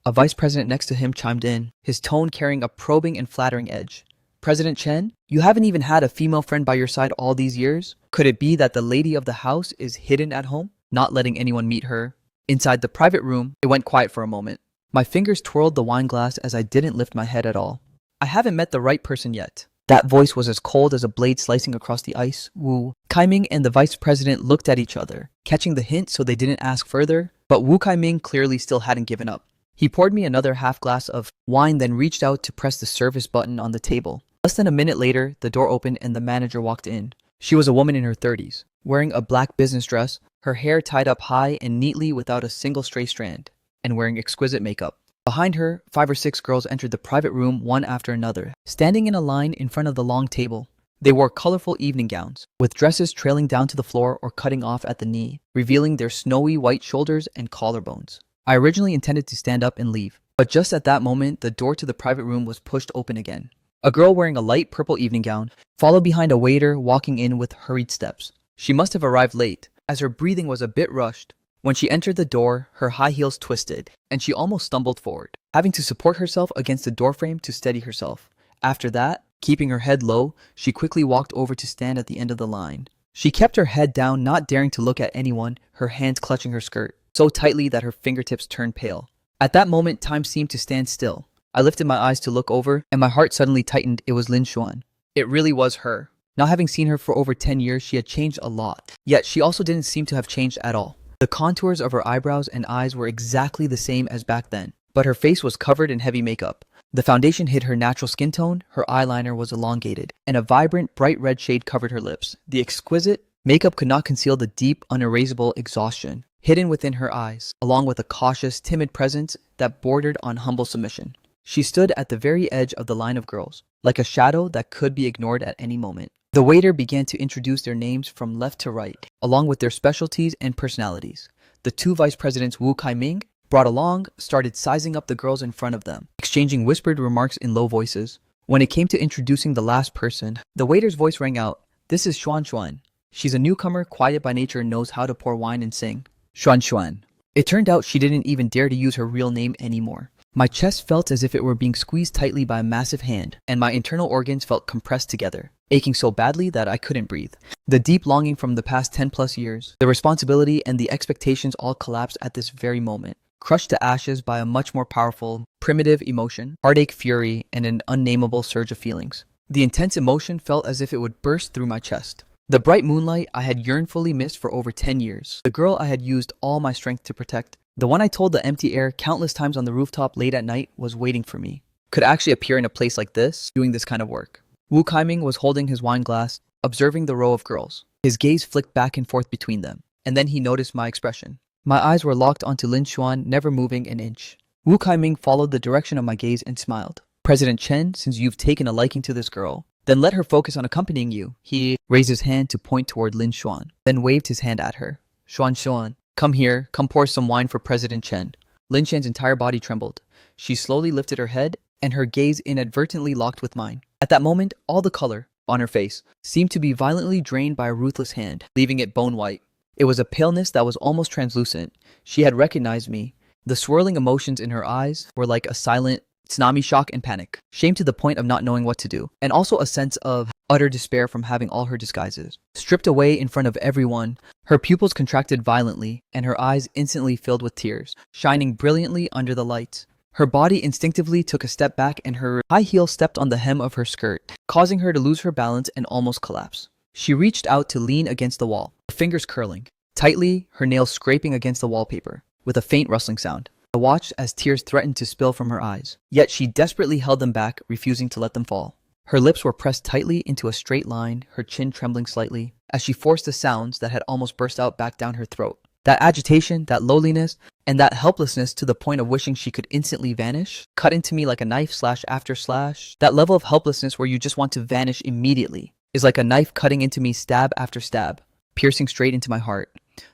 A vice president next to him chimed in, his tone carrying a probing and flattering edge. President Chen, you haven't even had a female friend by your side all these years? Could it be that the lady of the house is hidden at home, not letting anyone meet her? Inside the private room, it went quiet for a moment. My fingers twirled the wine glass as I didn't lift my head at all. I haven't met the right person yet. That voice was as cold as a blade slicing across the ice. Wu Kaiming and the vice president looked at each other, catching the hint so they didn't ask further, but Wu Kaiming clearly still hadn't given up. He poured me another half glass of wine, then reached out to press the service button on the table. Less than a minute later, the door opened and the manager walked in. She was a woman in her 30s, wearing a black business dress, her hair tied up high and neatly without a single stray strand, and wearing exquisite makeup. Behind her, 5 or 6 girls entered the private room one after another, standing in a line in front of the long table. They wore colorful evening gowns, with dresses trailing down to the floor or cutting off at the knee, revealing their snowy white shoulders and collarbones. I originally intended to stand up and leave, but just at that moment, the door to the private room was pushed open again. A girl wearing a light purple evening gown followed behind a waiter walking in with hurried steps. She must have arrived late, as her breathing was a bit rushed. When she entered the door, her high heels twisted, and she almost stumbled forward, having to support herself against the doorframe to steady herself. After that, keeping her head low, she quickly walked over to stand at the end of the line. She kept her head down, not daring to look at anyone, her hands clutching her skirt, so tightly that her fingertips turned pale. At that moment, time seemed to stand still. I lifted my eyes to look over, and my heart suddenly tightened. It was Lin Xuan. It really was her. Now having seen her for over 10 years, she had changed a lot. Yet she also didn't seem to have changed at all. The contours of her eyebrows and eyes were exactly the same as back then, but her face was covered in heavy makeup. The foundation hid her natural skin tone, her eyeliner was elongated, and a vibrant, bright red shade covered her lips. The exquisite makeup could not conceal the deep, unerasable exhaustion hidden within her eyes, along with a cautious, timid presence that bordered on humble submission. She stood at the very edge of the line of girls, like a shadow that could be ignored at any moment. The waiter began to introduce their names from left to right, along with their specialties and personalities. The 2 vice presidents Wu Kaiming, brought along, started sizing up the girls in front of them, exchanging whispered remarks in low voices. When it came to introducing the last person, the waiter's voice rang out, "This is Xuan Xuan. She's a newcomer, quiet by nature, and knows how to pour wine and sing. Xuan Xuan. It turned out she didn't even dare to use her real name anymore. My chest felt as if it were being squeezed tightly by a massive hand, and my internal organs felt compressed together, aching so badly that I couldn't breathe. The deep longing from the past 10 plus years, the responsibility and the expectations all collapsed at this very moment, crushed to ashes by a much more powerful, primitive emotion, heartache, fury, and an unnameable surge of feelings. The intense emotion felt as if it would burst through my chest. The bright moonlight I had yearnfully missed for over 10 years. The girl I had used all my strength to protect. The one I told the empty air countless times on the rooftop late at night was waiting for me. Could actually appear in a place like this, doing this kind of work. Wu Kaiming was holding his wine glass, observing the row of girls. His gaze flicked back and forth between them, and then he noticed my expression. My eyes were locked onto Lin Xuan, never moving an inch. Wu Kaiming followed the direction of my gaze and smiled. President Chen, since you've taken a liking to this girl, then let her focus on accompanying you. He raised his hand to point toward Lin Xuan, then waved his hand at her. Xuan Xuan, come here, come pour some wine for President Chen. Lin Xuan's entire body trembled. She slowly lifted her head, and her gaze inadvertently locked with mine. At that moment, all the color on her face seemed to be violently drained by a ruthless hand, leaving it bone white. It was a paleness that was almost translucent. She had recognized me. The swirling emotions in her eyes were like a silent tsunami, shock and panic, shame to the point of not knowing what to do, and also a sense of utter despair from having all her disguises stripped away in front of everyone. Her pupils contracted violently, and her eyes instantly filled with tears, shining brilliantly under the lights. Her body instinctively took a step back, and her high heel stepped on the hem of her skirt, causing her to lose her balance and almost collapse. She reached out to lean against the wall, her fingers curling tightly, her nails scraping against the wallpaper, with a faint rustling sound. I watched as tears threatened to spill from her eyes, yet she desperately held them back, refusing to let them fall. Her lips were pressed tightly into a straight line, her chin trembling slightly, as she forced the sounds that had almost burst out back down her throat. That agitation, that lowliness, and that helplessness to the point of wishing she could instantly vanish, cut into me like a knife slash after slash. That level of helplessness where you just want to vanish immediately is like a knife cutting into me stab after stab, piercing straight into my heart.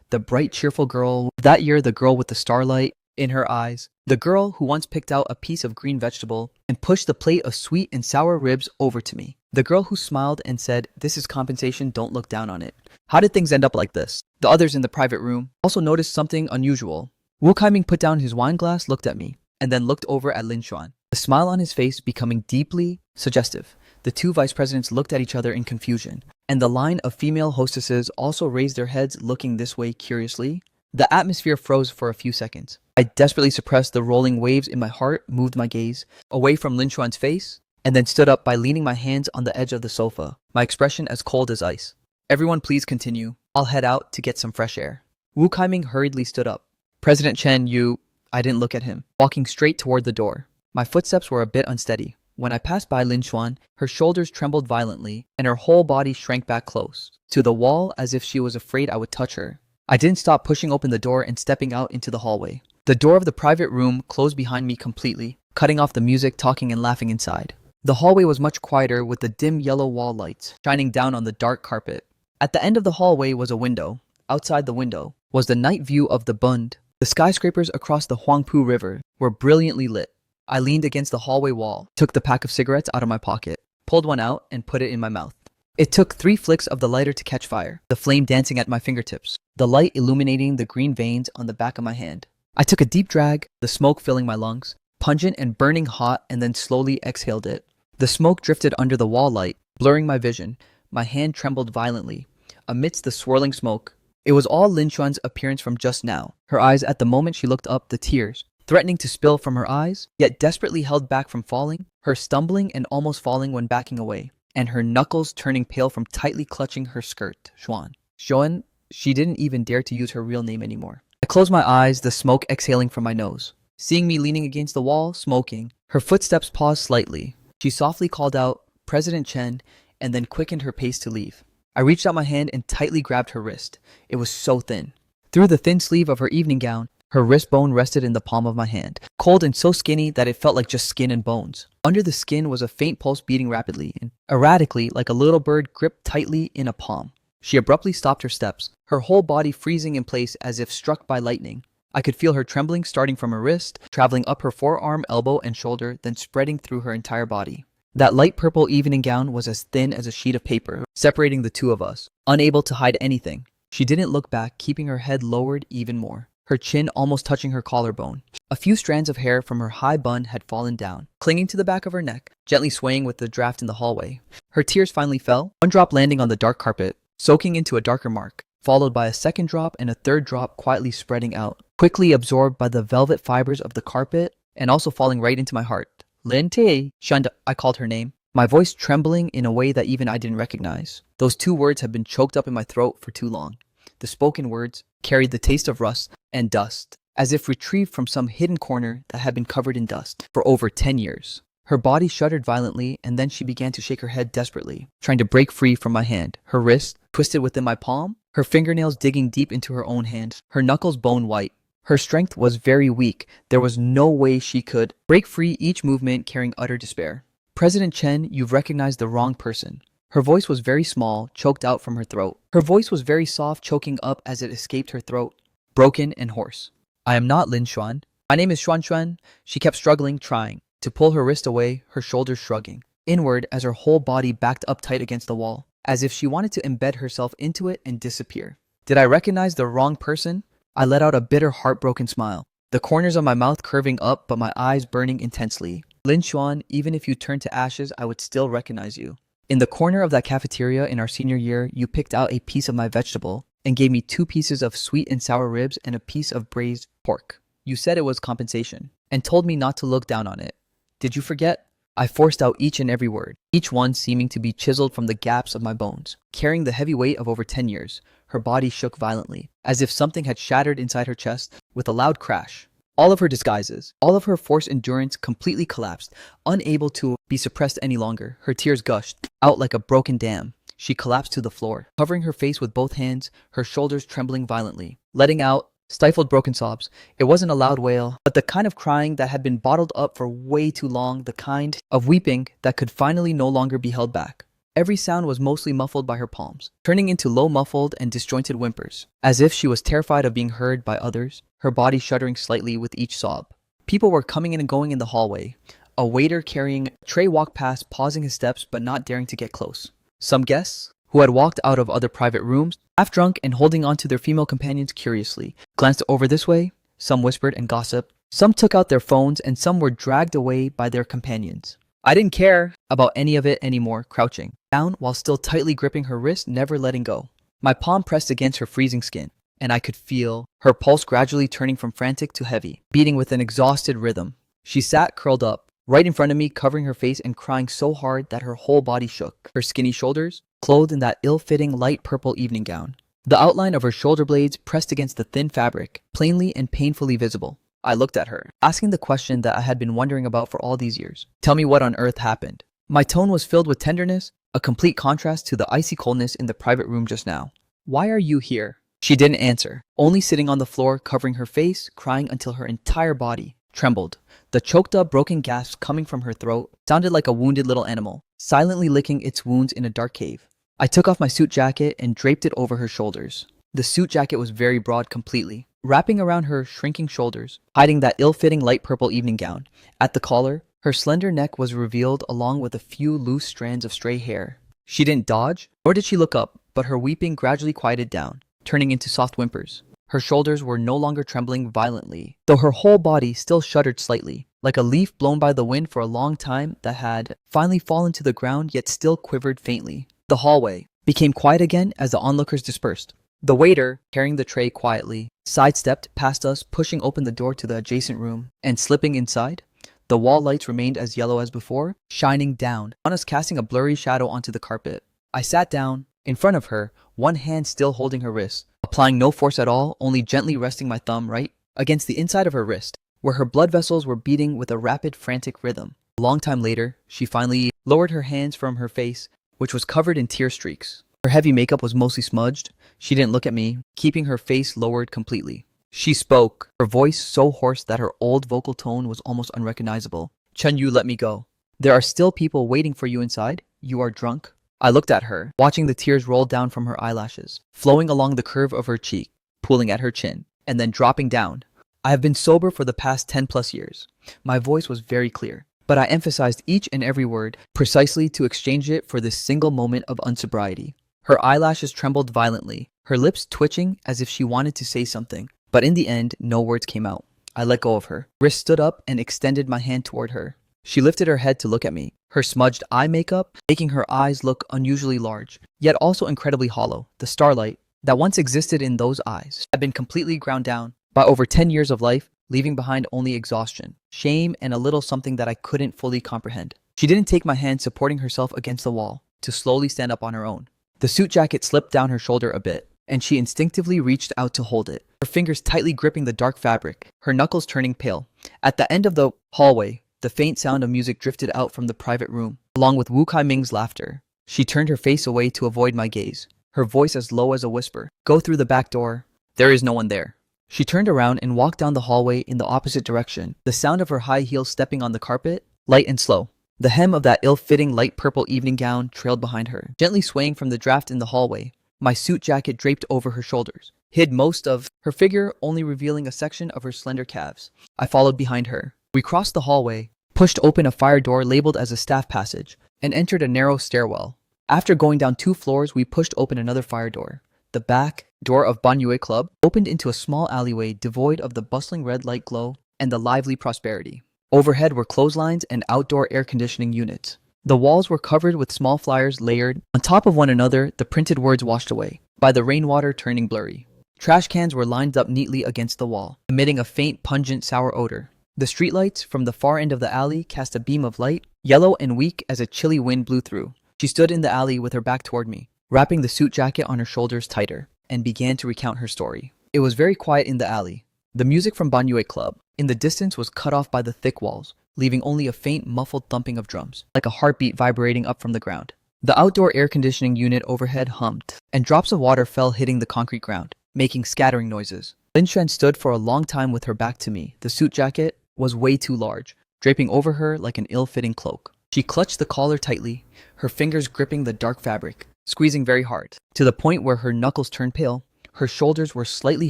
The bright, cheerful girl, that year the girl with the starlight in her eyes, the girl who once picked out a piece of green vegetable and pushed the plate of sweet and sour ribs over to me. The girl who smiled and said, "This is compensation, don't look down on it." How did things end up like this? The others in the private room also noticed something unusual. Wu Kaiming put down his wine glass, looked at me, and then looked over at Lin Xuan, the smile on his face becoming deeply suggestive. The two vice presidents looked at each other in confusion, and the line of female hostesses also raised their heads, looking this way curiously. The atmosphere froze for a few seconds. I desperately suppressed the rolling waves in my heart, moved my gaze away from Lin Xuan's face, and then stood up by leaning my hands on the edge of the sofa, my expression as cold as ice. "Everyone please continue. I'll head out to get some fresh air." Wu Kaiming hurriedly stood up. "President Chen, you..." I didn't look at him, walking straight toward the door. My footsteps were a bit unsteady. When I passed by Lin Xuan, her shoulders trembled violently, and her whole body shrank back close to the wall as if she was afraid I would touch her. I didn't stop pushing open the door and stepping out into the hallway. The door of the private room closed behind me completely, cutting off the music, talking and laughing inside. The hallway was much quieter, with the dim yellow wall lights shining down on the dark carpet. At the end of the hallway was a window. Outside the window was the night view of the Bund. The skyscrapers across the Huangpu River were brilliantly lit. I leaned against the hallway wall, took the pack of cigarettes out of my pocket, pulled one out and put it in my mouth. It took 3 flicks of the lighter to catch fire, the flame dancing at my fingertips, the light illuminating the green veins on the back of my hand. I took a deep drag, the smoke filling my lungs, pungent and burning hot, and then slowly exhaled it. The smoke drifted under the wall light, blurring my vision. My hand trembled violently. Amidst the swirling smoke, it was all Lin Xuan's appearance from just now. Her eyes, at the moment she looked up, the tears threatening to spill from her eyes, yet desperately held back from falling, her stumbling and almost falling when backing away, and her knuckles turning pale from tightly clutching her skirt. Xuan, she didn't even dare to use her real name anymore. I closed my eyes, the smoke exhaling from my nose. Seeing me leaning against the wall, smoking, her footsteps paused slightly. She softly called out, "President Chen," and then quickened her pace to leave. I reached out my hand and tightly grabbed her wrist. It was so thin. Through the thin sleeve of her evening gown, her wrist bone rested in the palm of my hand, cold and so skinny that it felt like just skin and bones. Under the skin was a faint pulse beating rapidly and erratically, like a little bird gripped tightly in a palm. She abruptly stopped her steps, her whole body freezing in place as if struck by lightning. I could feel her trembling starting from her wrist, traveling up her forearm, elbow, and shoulder, then spreading through her entire body. That light purple evening gown was as thin as a sheet of paper, separating the two of us, unable to hide anything. She didn't look back, keeping her head lowered even more, her chin almost touching her collarbone. A few strands of hair from her high bun had fallen down, clinging to the back of her neck, gently swaying with the draft in the hallway. Her tears finally fell, one drop landing on the dark carpet, soaking into a darker mark, followed by a second drop and a third drop quietly spreading out, quickly absorbed by the velvet fibers of the carpet and also falling right into my heart. Lin Tae, shunned, I called her name, my voice trembling in a way that even I didn't recognize. Those two words had been choked up in my throat for too long. The spoken words carried the taste of rust and dust, as if retrieved from some hidden corner that had been covered in dust for over 10 years. Her body shuddered violently, and then she began to shake her head desperately, trying to break free from my hand, her wrist twisted within my palm, her fingernails digging deep into her own hand, her knuckles bone white. Her strength was very weak. There was no way she could break free, each movement carrying utter despair. President Chen, you've recognized the wrong person. Her voice was very small, choked out from her throat. Her voice was very soft, choking up as it escaped her throat, broken and hoarse. I am not Lin Xuan. My name is Xuan Xuan. She kept struggling, trying to pull her wrist away, her shoulders shrugging inward as her whole body backed up tight against the wall, as if she wanted to embed herself into it and disappear. Did I recognize the wrong person? I let out a bitter, heartbroken smile, the corners of my mouth curving up but my eyes burning intensely. Lin Xuan, even if you turned to ashes, I would still recognize you. In the corner of that cafeteria in our senior year, you picked out a piece of my vegetable and gave me 2 pieces of sweet and sour ribs and a piece of braised pork. You said it was compensation and told me not to look down on it. Did you forget? I forced out each and every word, each one seeming to be chiseled from the gaps of my bones. Carrying the heavy weight of over 10 years, her body shook violently, as if something had shattered inside her chest with a loud crash. All of her disguises, all of her forced endurance completely collapsed, unable to be suppressed any longer. Her tears gushed out like a broken dam. She collapsed to the floor, covering her face with both hands, her shoulders trembling violently, letting out stifled broken sobs. It wasn't a loud wail, but the kind of crying that had been bottled up for way too long, the kind of weeping that could finally no longer be held back. Every sound was mostly muffled by her palms, turning into low muffled and disjointed whimpers, as if she was terrified of being heard by others, her body shuddering slightly with each sob. People were coming in and going in the hallway. A waiter carrying a tray walked past, pausing his steps but not daring to get close. Some guests, who had walked out of other private rooms, half drunk and holding on to their female companions curiously, glanced over this way. Some whispered and gossiped. Some took out their phones, and some were dragged away by their companions. I didn't care about any of it anymore, crouching down while still tightly gripping her wrist, never letting go. My palm pressed against her freezing skin, and I could feel her pulse gradually turning from frantic to heavy, beating with an exhausted rhythm. She sat curled up, right in front of me, covering her face and crying so hard that her whole body shook. Her skinny shoulders, clothed in that ill-fitting light purple evening gown. The outline of her shoulder blades pressed against the thin fabric, plainly and painfully visible. I looked at her, asking the question that I had been wondering about for all these years. Tell me what on earth happened. My tone was filled with tenderness, a complete contrast to the icy coldness in the private room just now. Why are you here? She didn't answer, only sitting on the floor, covering her face, crying until her entire body trembled. The choked up, broken gasps coming from her throat sounded like a wounded little animal, silently licking its wounds in a dark cave. I took off my suit jacket and draped it over her shoulders. The suit jacket was very broad completely, wrapping around her shrinking shoulders, hiding that ill-fitting light purple evening gown. At the collar, her slender neck was revealed along with a few loose strands of stray hair. She didn't dodge, nor did she look up, but her weeping gradually quieted down, turning into soft whimpers. Her shoulders were no longer trembling violently, though her whole body still shuddered slightly, like a leaf blown by the wind for a long time that had finally fallen to the ground yet still quivered faintly. The hallway became quiet again as the onlookers dispersed. The waiter, carrying the tray quietly, sidestepped past us, pushing open the door to the adjacent room, and slipping inside. The wall lights remained as yellow as before, shining down on us, casting a blurry shadow onto the carpet. I sat down in front of her, one hand still holding her wrist, applying no force at all, only gently resting my thumb right against the inside of her wrist, where her blood vessels were beating with a rapid, frantic rhythm. A long time later, she finally lowered her hands from her face, which was covered in tear streaks. Her heavy makeup was mostly smudged. She didn't look at me, keeping her face lowered completely. She spoke, her voice so hoarse that her old vocal tone was almost unrecognizable. Chen Yu, let me go. There are still people waiting for you inside. You are drunk. I looked at her, watching the tears roll down from her eyelashes, flowing along the curve of her cheek, pooling at her chin, and then dropping down. I have been sober for the past 10+ years. My voice was very clear, but I emphasized each and every word precisely to exchange it for this single moment of unsobriety. Her eyelashes trembled violently, her lips twitching as if she wanted to say something, but in the end, no words came out. I let go of her. Wrist stood up and extended my hand toward her. She lifted her head to look at me, her smudged eye makeup making her eyes look unusually large, yet also incredibly hollow. The starlight that once existed in those eyes had been completely ground down by over 10 years of life, leaving behind only exhaustion, shame, and a little something that I couldn't fully comprehend. She didn't take my hand, supporting herself against the wall to slowly stand up on her own. The suit jacket slipped down her shoulder a bit, and she instinctively reached out to hold it, her fingers tightly gripping the dark fabric, her knuckles turning pale. At the end of the hallway, the faint sound of music drifted out from the private room, along with Wu Kai Ming's laughter. She turned her face away to avoid my gaze, her voice as low as a whisper. "Go through the back door. There is no one there." She turned around and walked down the hallway in the opposite direction, the sound of her high heels stepping on the carpet, light and slow. The hem of that ill-fitting light purple evening gown trailed behind her, gently swaying from the draft in the hallway. My suit jacket draped over her shoulders, hid most of her figure, only revealing a section of her slender calves. I followed behind her. We crossed the hallway, pushed open a fire door labeled as a staff passage, and entered a narrow stairwell. After going down 2 floors, we pushed open another fire door. The back door of manhwa Club opened into a small alleyway devoid of the bustling red light glow and the lively prosperity. Overhead were clotheslines and outdoor air conditioning units. The walls were covered with small flyers layered on top of one another, the printed words washed away by the rainwater turning blurry. Trash cans were lined up neatly against the wall, emitting a faint, pungent, sour odor. The streetlights from the far end of the alley cast a beam of light, yellow and weak as a chilly wind blew through. She stood in the alley with her back toward me, wrapping the suit jacket on her shoulders tighter, and began to recount her story. It was very quiet in the alley. The music from manhwa Club in the distance was cut off by the thick walls, leaving only a faint, muffled thumping of drums, like a heartbeat vibrating up from the ground. The outdoor air conditioning unit overhead hummed, and drops of water fell hitting the concrete ground, making scattering noises. Lin Shen stood for a long time with her back to me. The suit jacket was way too large, draping over her like an ill-fitting cloak. She clutched the collar tightly, her fingers gripping the dark fabric, squeezing very hard, to the point where her knuckles turned pale. Her shoulders were slightly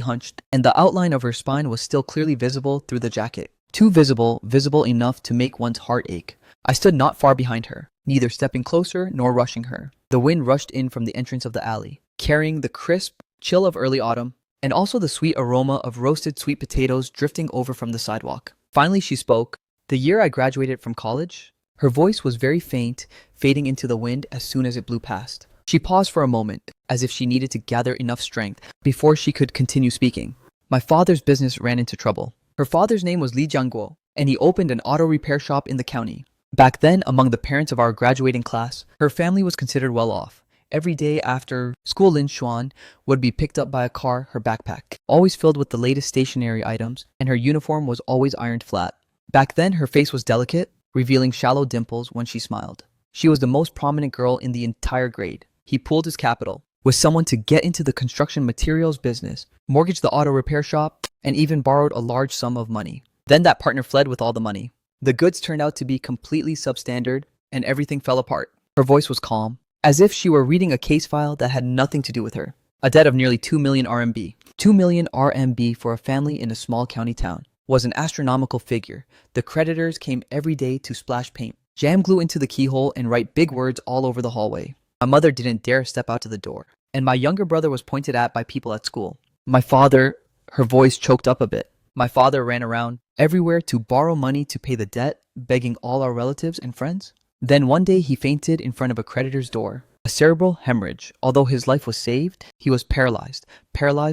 hunched, and the outline of her spine was still clearly visible through the jacket. Too visible enough to make one's heart ache. I stood not far behind her, neither stepping closer nor rushing her. The wind rushed in from the entrance of the alley, carrying the crisp chill of early autumn, and also the sweet aroma of roasted sweet potatoes drifting over from the sidewalk. Finally she spoke. "The year I graduated from college." Her voice was very faint, fading into the wind as soon as it blew past. She paused for a moment, as if she needed to gather enough strength before she could continue speaking. "My father's business ran into trouble." Her father's name was Li Jiangguo, and he opened an auto repair shop in the county. Back then, among the parents of our graduating class, her family was considered well off. Every day after school, Lin Xuan would be picked up by a car, her backpack always filled with the latest stationery items, and her uniform was always ironed flat. Back then, her face was delicate, revealing shallow dimples when she smiled. She was the most prominent girl in the entire grade. He pooled his capital with someone to get into the construction materials business, mortgaged the auto repair shop, and even borrowed a large sum of money. Then that partner fled with all the money. The goods turned out to be completely substandard, and everything fell apart. Her voice was calm, as if she were reading a case file that had nothing to do with her. A debt of nearly 2 million RMB. 2 million RMB for a family in a small county town was an astronomical figure. The creditors came every day to splash paint, jam glue into the keyhole, and write big words all over the hallway. My mother didn't dare step out to the door, and my younger brother was pointed at by people at school. My father, her voice choked up a bit. My father ran around everywhere to borrow money to pay the debt, begging all our relatives and friends. Then one day he fainted in front of a creditor's door. A cerebral hemorrhage. Although his life was saved, he was paralyzed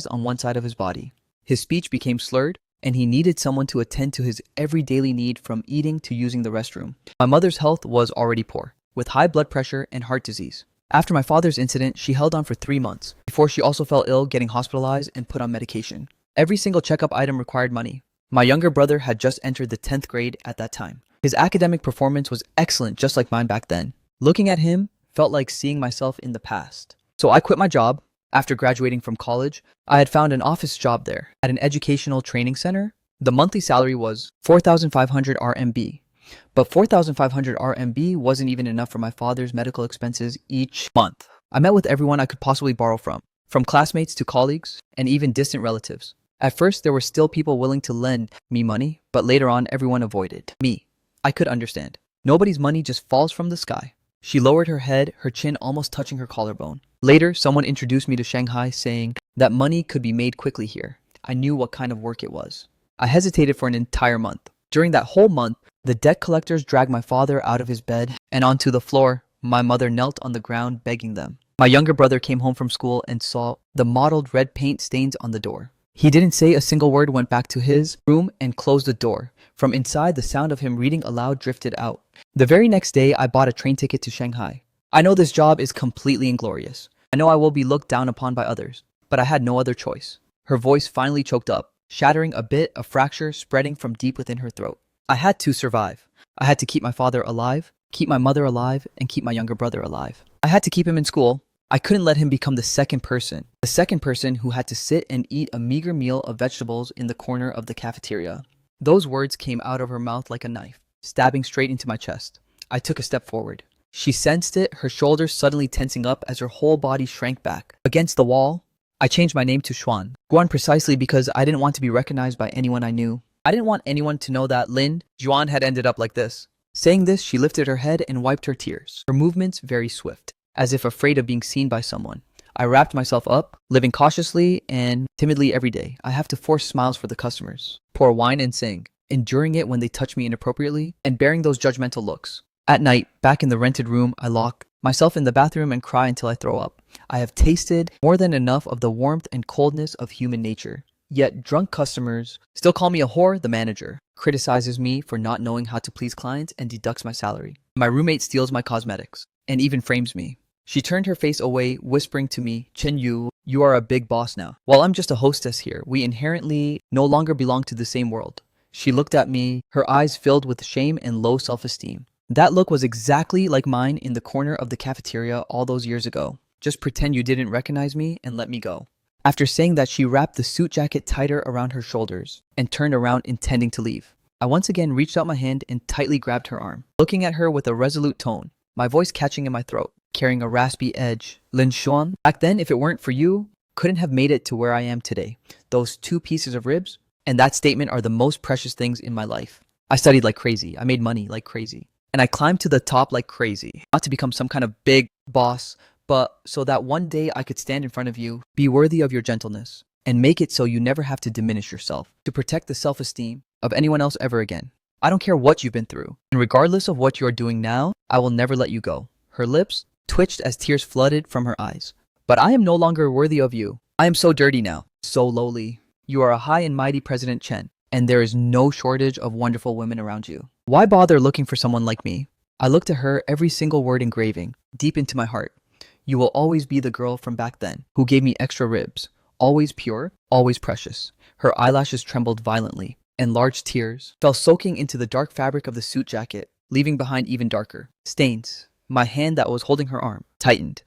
on one side of his body. His speech became slurred, and he needed someone to attend to his every daily need, from eating to using the restroom. My mother's health was already poor, with high blood pressure and heart disease. After my father's incident, she held on for 3 months, before she also fell ill, getting hospitalized and put on medication. Every single checkup item required money. My younger brother had just entered the 10th grade at that time. His academic performance was excellent, just like mine back then. Looking at him felt like seeing myself in the past. So I quit my job. After graduating from college, I had found an office job there at an educational training center. The monthly salary was 4,500 RMB. But 4,500 RMB wasn't even enough for my father's medical expenses each month. I met with everyone I could possibly borrow from classmates to colleagues, and even distant relatives. At first, there were still people willing to lend me money, but later on, everyone avoided me. I could understand. Nobody's money just falls from the sky. She lowered her head, her chin almost touching her collarbone. Later, someone introduced me to Shanghai, saying that money could be made quickly here. I knew what kind of work it was. I hesitated for an entire month. During that whole month, the debt collectors dragged my father out of his bed and onto the floor. My mother knelt on the ground begging them. My younger brother came home from school and saw the mottled red paint stains on the door. He didn't say a single word, went back to his room and closed the door. From inside, the sound of him reading aloud drifted out. The very next day, I bought a train ticket to Shanghai. I know this job is completely inglorious. I know I will be looked down upon by others, but I had no other choice. Her voice finally choked up, shattering a bit, a fracture spreading from deep within her throat. I had to survive. I had to keep my father alive, keep my mother alive, and keep my younger brother alive. I had to keep him in school. I couldn't let him become the second person who had to sit and eat a meager meal of vegetables in the corner of the cafeteria. Those words came out of her mouth like a knife, stabbing straight into my chest. I took a step forward. She sensed it, her shoulders suddenly tensing up as her whole body shrank back. Against the wall, I changed my name to Xuan. Guan precisely because I didn't want to be recognized by anyone I knew. I didn't want anyone to know that Lin Juan had ended up like this. Saying this, she lifted her head and wiped her tears, her movements very swift, as if afraid of being seen by someone. I wrapped myself up, living cautiously and timidly every day. I have to force smiles for the customers, pour wine and sing, enduring it when they touch me inappropriately, and bearing those judgmental looks. At night, back in the rented room, I lock myself in the bathroom and cry until I throw up. I have tasted more than enough of the warmth and coldness of human nature. Yet drunk customers still call me a whore. The manager criticizes me for not knowing how to please clients and deducts my salary. My roommate steals my cosmetics and even frames me. She turned her face away, whispering to me, Chen Yu, you are a big boss now. While I'm just a hostess here, we inherently no longer belong to the same world. She looked at me, her eyes filled with shame and low self-esteem. That look was exactly like mine in the corner of the cafeteria all those years ago. Just pretend you didn't recognize me and let me go. After saying that, she wrapped the suit jacket tighter around her shoulders and turned around intending to leave. I once again reached out my hand and tightly grabbed her arm, looking at her with a resolute tone, my voice catching in my throat, carrying a raspy edge. Lin Xuan, back then, if it weren't for you, couldn't have made it to where I am today. Those 2 pieces of ribs and that statement are the most precious things in my life. I studied like crazy. I made money like crazy. And I climbed to the top like crazy. Not to become some kind of big boss, but so that one day I could stand in front of you, be worthy of your gentleness, and make it so you never have to diminish yourself, to protect the self-esteem of anyone else ever again. I don't care what you've been through, and regardless of what you're doing now, I will never let you go. Her lips twitched as tears flooded from her eyes. But I am no longer worthy of you. I am so dirty now, so lowly. You are a high and mighty President Chen, and there is no shortage of wonderful women around you. Why bother looking for someone like me? I looked at her, every single word engraving, deep into my heart. You will always be the girl from back then, who gave me extra ribs. Always pure, always precious. Her eyelashes trembled violently, and large tears fell soaking into the dark fabric of the suit jacket, leaving behind even darker stains. My hand that was holding her arm tightened.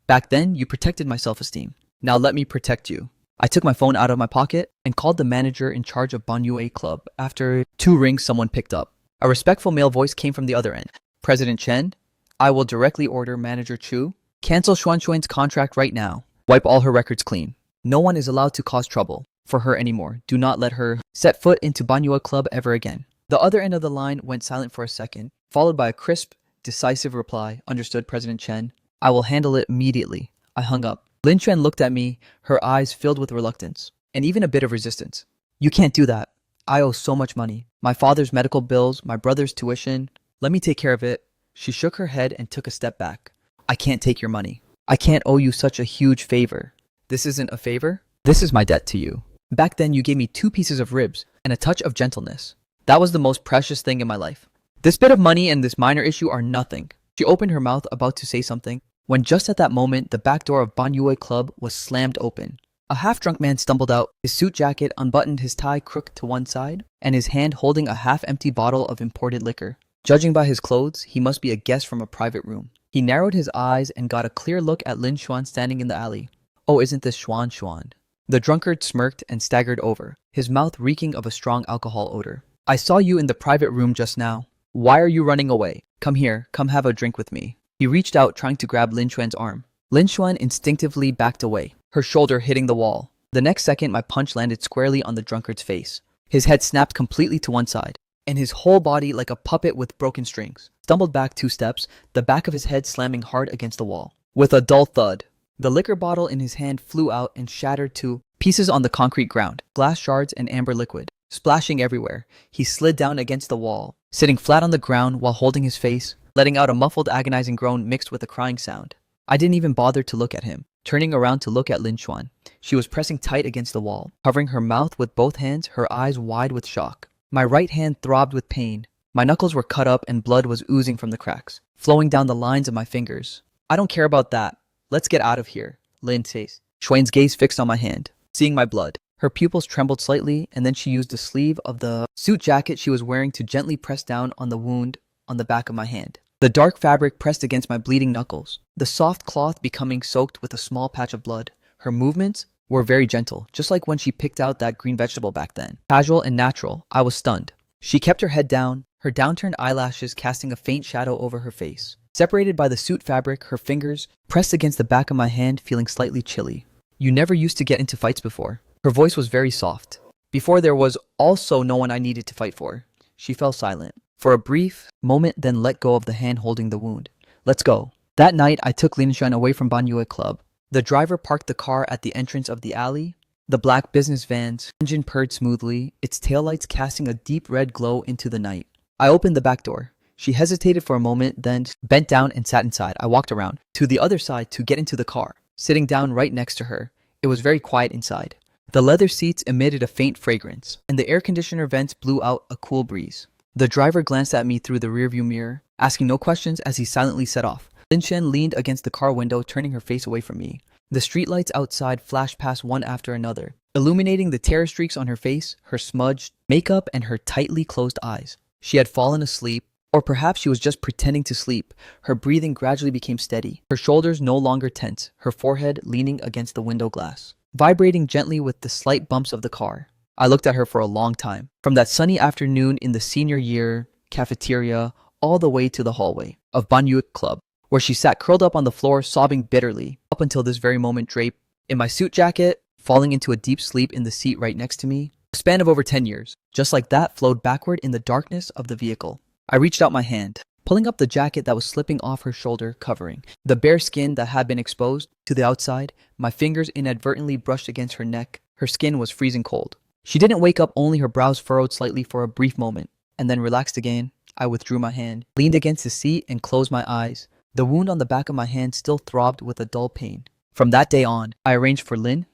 Back then, you protected my self-esteem. Now let me protect you. I took my phone out of my pocket and called the manager in charge of manhwa club. After 2 rings, someone picked up. A respectful male voice came from the other end. President Chen, I will directly order Manager Chu. Cancel Xuan's contract right now. Wipe all her records clean. No one is allowed to cause trouble for her anymore. Do not let her set foot into manhwa club ever again. The other end of the line went silent for a second, followed by a crisp, decisive reply. Understood, President Chen. I will handle it immediately. I hung up. Lin Chuan looked at me, her eyes filled with reluctance, and even a bit of resistance. You can't do that. I owe so much money. My father's medical bills, my brother's tuition. Let me take care of it. She shook her head and took a step back. I can't take your money. I can't owe you such a huge favor. This isn't a favor. This is my debt to you. Back then, you gave me 2 pieces of ribs and a touch of gentleness. That was the most precious thing in my life. This bit of money and this minor issue are nothing. She opened her mouth about to say something, when just at that moment, the back door of manhwa club was slammed open. A half-drunk man stumbled out, his suit jacket unbuttoned, his tie crooked to one side, and his hand holding a half-empty bottle of imported liquor. Judging by his clothes, he must be a guest from a private room. He narrowed his eyes and got a clear look at Lin Xuan standing in the alley. Oh, isn't this Xuan? The drunkard smirked and staggered over, his mouth reeking of a strong alcohol odor. I saw you in the private room just now. Why are you running away? Come here, come have a drink with me. He reached out, trying to grab Lin Xuan's arm. Lin Xuan instinctively backed away, her shoulder hitting the wall. The next second, my punch landed squarely on the drunkard's face. His head snapped completely to one side. and his whole body like a puppet with broken strings. Stumbled back 2 steps, the back of his head slamming hard against the wall. With a dull thud, the liquor bottle in his hand flew out and shattered to pieces on the concrete ground, glass shards and amber liquid splashing everywhere. He slid down against the wall, sitting flat on the ground while holding his face, letting out a muffled agonizing groan mixed with a crying sound. I didn't even bother to look at him, turning around to look at Lin Xuan. She was pressing tight against the wall, covering her mouth with both hands, her eyes wide with shock. My right hand throbbed with pain. My knuckles were cut up and blood was oozing from the cracks, flowing down the lines of my fingers. I don't care about that. Let's get out of here, Lin says. Xuan's gaze fixed on my hand, seeing my blood. Her pupils trembled slightly, and then she used the sleeve of the suit jacket she was wearing to gently press down on the wound on the back of my hand. The dark fabric pressed against my bleeding knuckles, the soft cloth becoming soaked with a small patch of blood. Her movements were very gentle, just like when she picked out that green vegetable back then. Casual and natural. I was stunned. She kept her head down, her downturned eyelashes casting a faint shadow over her face. Separated by the suit fabric, her fingers pressed against the back of my hand, feeling slightly chilly. You never used to get into fights before. Her voice was very soft. Before there was also no one I needed to fight for. She fell silent for a brief moment, then let go of the hand holding the wound. Let's go. That night, I took Lin Xuan away from manhwa club. The driver parked the car at the entrance of the alley. The black business van's engine purred smoothly, its taillights casting a deep red glow into the night. I opened the back door. She hesitated for a moment, then bent down and sat inside. I walked around to the other side to get into the car, sitting down right next to her. It was very quiet inside. The leather seats emitted a faint fragrance, and the air conditioner vents blew out a cool breeze. The driver glanced at me through the rearview mirror, asking no questions as he silently set off. Lin Xuan leaned against the car window, turning her face away from me. The streetlights outside flashed past one after another, illuminating the terror streaks on her face, her smudged makeup, and her tightly closed eyes. She had fallen asleep, or perhaps she was just pretending to sleep. Her breathing gradually became steady, her shoulders no longer tense, her forehead leaning against the window glass, vibrating gently with the slight bumps of the car. I looked at her for a long time, from that sunny afternoon in the senior year cafeteria all the way to the hallway of manhwa club, where she sat curled up on the floor sobbing bitterly, up until this very moment draped in my suit jacket, falling into a deep sleep in the seat right next to me. A span of over 10 years, just like that, flowed backward in the darkness of the vehicle. I reached out my hand, pulling up the jacket that was slipping off her shoulder covering. The bare skin that had been exposed to the outside, my fingers inadvertently brushed against her neck. Her skin was freezing cold. She didn't wake up, only her brows furrowed slightly for a brief moment, and then relaxed again. I withdrew my hand, leaned against the seat, and closed my eyes. The wound on the back of my hand still throbbed with a dull pain. From that day on, I arranged for Lin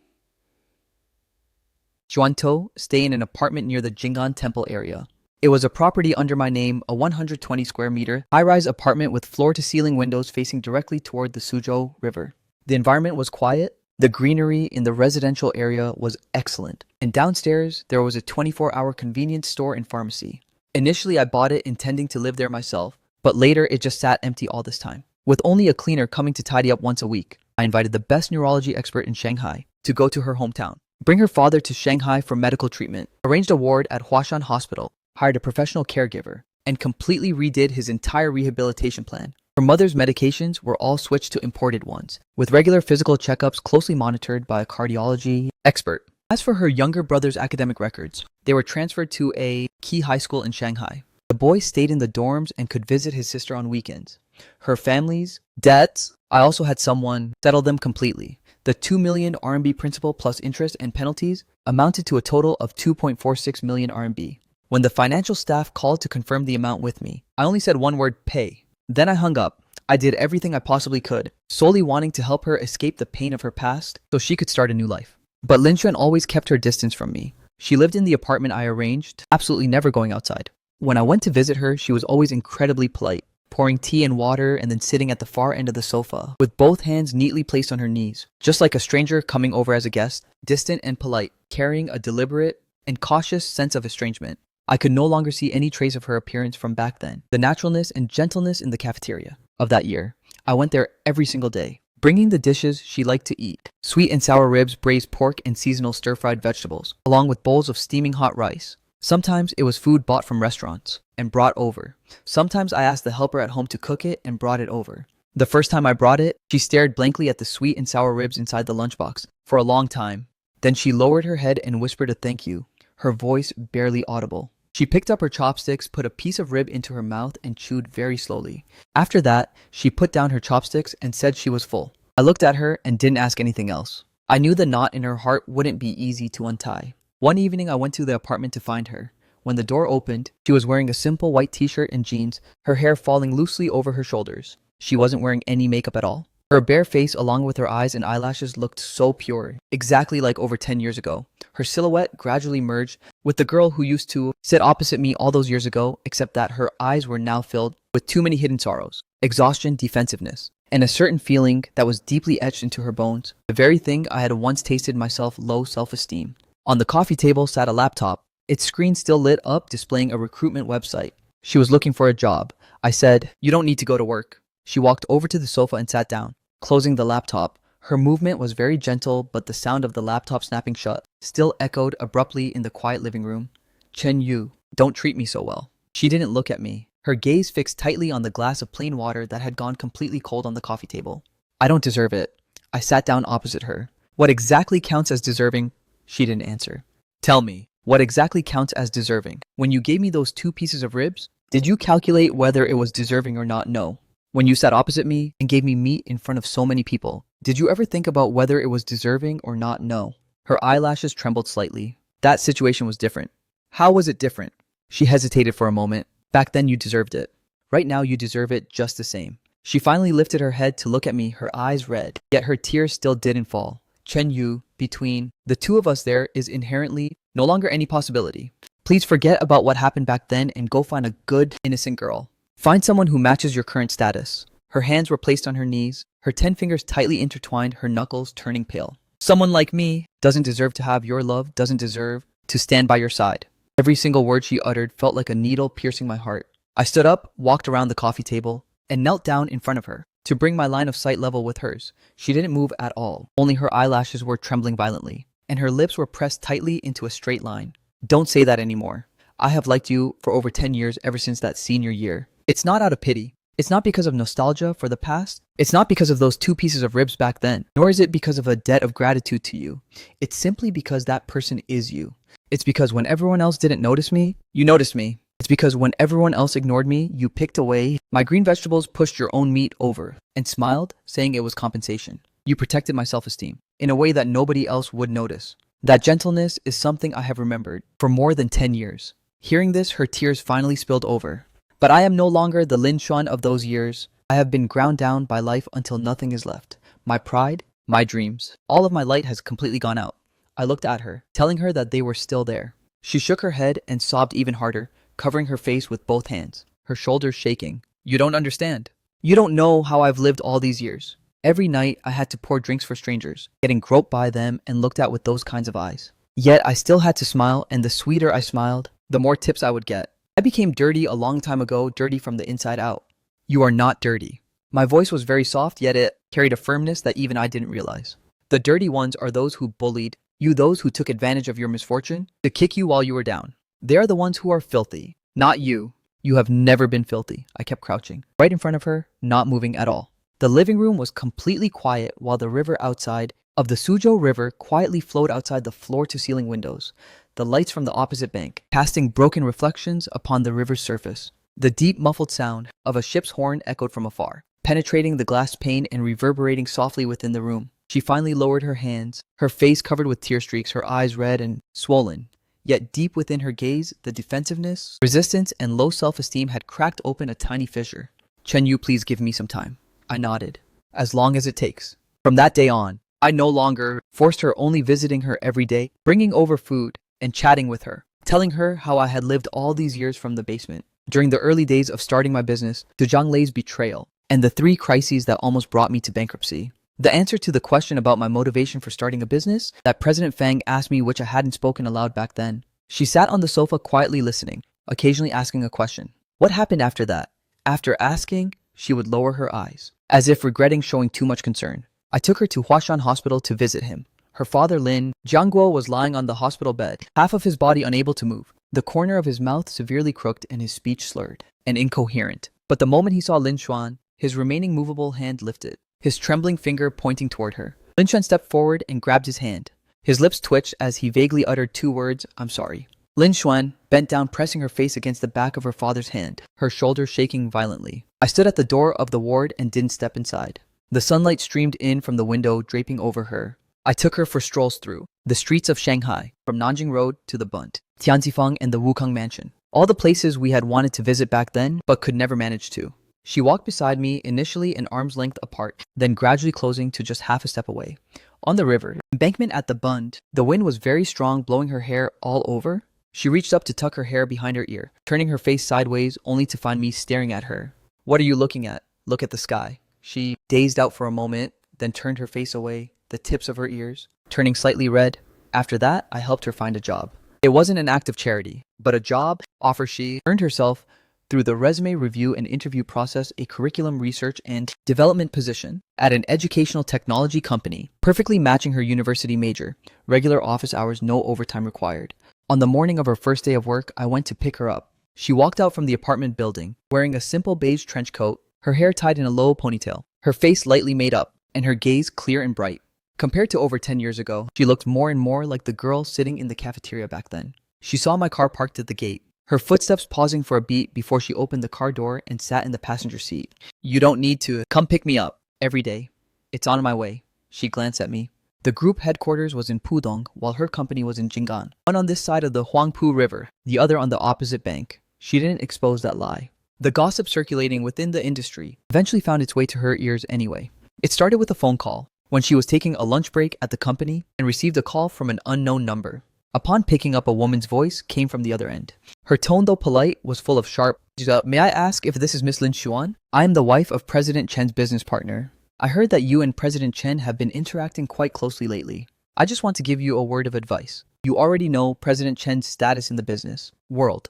Xuan to stay in an apartment near the Jingan Temple area. It was a property under my name, a 120 square meter, high-rise apartment with floor-to-ceiling windows facing directly toward the Suzhou River. The environment was quiet. The greenery in the residential area was excellent. And downstairs, there was a 24-hour convenience store and pharmacy. Initially, I bought it intending to live there myself, but later it just sat empty all this time. With only a cleaner coming to tidy up once a week, I invited the best neurology expert in Shanghai to go to her hometown, bring her father to Shanghai for medical treatment, arranged a ward at Huashan Hospital, hired a professional caregiver, and completely redid his entire rehabilitation plan. Her mother's medications were all switched to imported ones, with regular physical checkups closely monitored by a cardiology expert. As for her younger brother's academic records, they were transferred to a key high school in Shanghai. The boy stayed in the dorms and could visit his sister on weekends. Her family's debts, I also had someone settle them completely. The 2 million RMB principal plus interest and penalties amounted to a total of 2.46 million RMB. When the financial staff called to confirm the amount with me, I only said one word, pay. Then I hung up. I did everything I possibly could, solely wanting to help her escape the pain of her past so she could start a new life. But Lin Xuan always kept her distance from me. She lived in the apartment I arranged, absolutely never going outside. When I went to visit her, she was always incredibly polite, pouring tea and water and then sitting at the far end of the sofa, with both hands neatly placed on her knees, just like a stranger coming over as a guest, distant and polite, carrying a deliberate and cautious sense of estrangement. I could no longer see any trace of her appearance from back then. The naturalness and gentleness in the cafeteria of that year. I went there every single day, bringing the dishes she liked to eat. Sweet and sour ribs, braised pork, and seasonal stir-fried vegetables, along with bowls of steaming hot rice. Sometimes it was food bought from restaurants and brought over. Sometimes I asked the helper at home to cook it and brought it over. The first time I brought it, she stared blankly at the sweet and sour ribs inside the lunchbox for a long time. Then she lowered her head and whispered a thank you, her voice barely audible. She picked up her chopsticks, put a piece of rib into her mouth, and chewed very slowly. After that, she put down her chopsticks and said she was full. I looked at her and didn't ask anything else. I knew the knot in her heart wouldn't be easy to untie. One evening, I went to the apartment to find her. When the door opened, she was wearing a simple white t-shirt and jeans, her hair falling loosely over her shoulders. She wasn't wearing any makeup at all. Her bare face, along with her eyes and eyelashes, looked so pure, exactly like over 10 years ago. Her silhouette gradually merged with the girl who used to sit opposite me all those years ago, except that her eyes were now filled with too many hidden sorrows, exhaustion, defensiveness, and a certain feeling that was deeply etched into her bones, the very thing I had once tasted myself: low self-esteem. On the coffee table sat a laptop, its screen still lit up, displaying a recruitment website. She was looking for a job. I said, "You don't need to go to work." She walked over to the sofa and sat down, closing the laptop. Her movement was very gentle, but the sound of the laptop snapping shut still echoed abruptly in the quiet living room. "Chen Yu, don't treat me so well." She didn't look at me, her gaze fixed tightly on the glass of plain water that had gone completely cold on the coffee table. "I don't deserve it." I sat down opposite her. "What exactly counts as deserving?" She didn't answer. "Tell me, what exactly counts as deserving? When you gave me those 2 pieces of ribs, did you calculate whether it was deserving or not? No. When you sat opposite me and gave me meat in front of so many people, did you ever think about whether it was deserving or not? No." Her eyelashes trembled slightly. "That situation was different." "How was it different?" She hesitated for a moment. "Back then you deserved it. Right now you deserve it just the same." She finally lifted her head to look at me, her eyes red, yet her tears still didn't fall. "Chen Yu, between the two of us there is inherently no longer any possibility. Please forget about what happened back then and go find a good, innocent girl. Find someone who matches your current status." Her hands were placed on her knees, her 10 fingers tightly intertwined, her knuckles turning pale. "Someone like me doesn't deserve to have your love, doesn't deserve to stand by your side." Every single word she uttered felt like a needle piercing my heart. I stood up, walked around the coffee table, and knelt down in front of her to bring my line of sight level with hers. She didn't move at all, only her eyelashes were trembling violently, and her lips were pressed tightly into a straight line. "Don't say that anymore. I have liked you for over 10 years, ever since that senior year. It's not out of pity. It's not because of nostalgia for the past. It's not because of those 2 pieces of ribs back then. Nor is it because of a debt of gratitude to you. It's simply because that person is you. It's because when everyone else didn't notice me, you noticed me. It's because when everyone else ignored me, you picked away my green vegetables, pushed your own meat over, and smiled, saying it was compensation. You protected my self-esteem in a way that nobody else would notice. That gentleness is something I have remembered for more than 10 years. Hearing this, her tears finally spilled over. "But I am no longer the Lin Xuan of those years. I have been ground down by life until nothing is left. My pride, my dreams, all of my light has completely gone out." I looked at her, telling her that they were still there. She shook her head and sobbed even harder, covering her face with both hands, her shoulders shaking. "You don't understand. You don't know how I've lived all these years. Every night I had to pour drinks for strangers, getting groped by them and looked at with those kinds of eyes. Yet I still had to smile, and the sweeter I smiled, the more tips I would get. I became dirty a long time ago, dirty from the inside out." "You are not dirty." My voice was very soft, yet it carried a firmness that even I didn't realize. "The dirty ones are those who bullied you, those who took advantage of your misfortune to kick you while you were down. They are the ones who are filthy, not you. You have never been filthy." I kept crouching, right in front of her, not moving at all. The living room was completely quiet while the river outside of the Suzhou River quietly flowed outside the floor-to-ceiling windows, the lights from the opposite bank casting broken reflections upon the river's surface. The deep muffled sound of a ship's horn echoed from afar, penetrating the glass pane and reverberating softly within the room. She finally lowered her hands, her face covered with tear streaks, her eyes red and swollen. Yet deep within her gaze, the defensiveness, resistance, and low self-esteem had cracked open a tiny fissure. "Chen Yu, please give me some time." I nodded. "As long as it takes." From that day on, I no longer forced her, only visiting her every day, bringing over food, and chatting with her, telling her how I had lived all these years from the basement, during the early days of starting my business, to Zhang Lei's betrayal, and the 3 crises that almost brought me to bankruptcy. The answer to the question about my motivation for starting a business that President Fang asked me, which I hadn't spoken aloud back then. She sat on the sofa quietly listening, occasionally asking a question. What happened after that? After asking, she would lower her eyes, as if regretting showing too much concern. I took her to Huashan Hospital to visit him. Her father, Lin Jiangguo, was lying on the hospital bed, half of his body unable to move, the corner of his mouth severely crooked and his speech slurred and incoherent. But the moment he saw Lin Xuan, his remaining movable hand lifted, his trembling finger pointing toward her. Lin Xuan stepped forward and grabbed his hand. His lips twitched as he vaguely uttered 2 words, "I'm sorry." Lin Xuan bent down, pressing her face against the back of her father's hand, her shoulders shaking violently. I stood at the door of the ward and didn't step inside. The sunlight streamed in from the window, draping over her. I took her for strolls through the streets of Shanghai, from Nanjing Road to the Bund, Tianzifang, and the Wukong Mansion. All the places we had wanted to visit back then, but could never manage to. She walked beside me, initially an arm's length apart, then gradually closing to just half a step away. On the river embankment at the Bund, the wind was very strong, blowing her hair all over. She reached up to tuck her hair behind her ear, turning her face sideways only to find me staring at her. "What are you looking at?" "Look at the sky." She dazed out for a moment, then turned her face away, the tips of her ears turning slightly red. After that, I helped her find a job. It wasn't an act of charity, but a job offer. She earned herself through the resume review and interview process, a curriculum research and development position at an educational technology company, perfectly matching her university major. Regular office hours, no overtime required. On the morning of her first day of work, I went to pick her up. She walked out from the apartment building, wearing a simple beige trench coat, her hair tied in a low ponytail, her face lightly made up, and her gaze clear and bright. Compared to over 10 years ago, she looked more and more like the girl sitting in the cafeteria back then. She saw my car parked at the gate, her footsteps pausing for a beat before she opened the car door and sat in the passenger seat. "You don't need to come pick me up every day. It's on my way." She glanced at me. The group headquarters was in Pudong, while her company was in Jing'an. One on this side of the Huangpu River, the other on the opposite bank. She didn't expose that lie. The gossip circulating within the industry eventually found its way to her ears anyway. It started with a phone call, when she was taking a lunch break at the company and received a call from an unknown number. Upon picking up, a woman's voice came from the other end. Her tone, though polite, was full of sharp. "May I ask if this is Miss Lin Xuan? I am the wife of President Chen's business partner. I heard that you and President Chen have been interacting quite closely lately. I just want to give you a word of advice. You already know President Chen's status in the business world.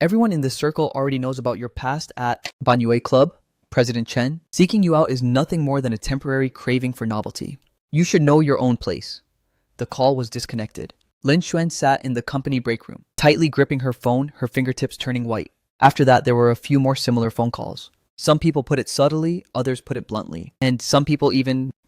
Everyone in this circle already knows about your past at Manhwa Club. President Chen seeking you out is nothing more than a temporary craving for novelty. You should know your own place." The call was disconnected. Lin Xuan sat in the company break room, tightly gripping her phone, her fingertips turning white. After that, there were a few more similar phone calls. Some people put it subtly, others put it bluntly. And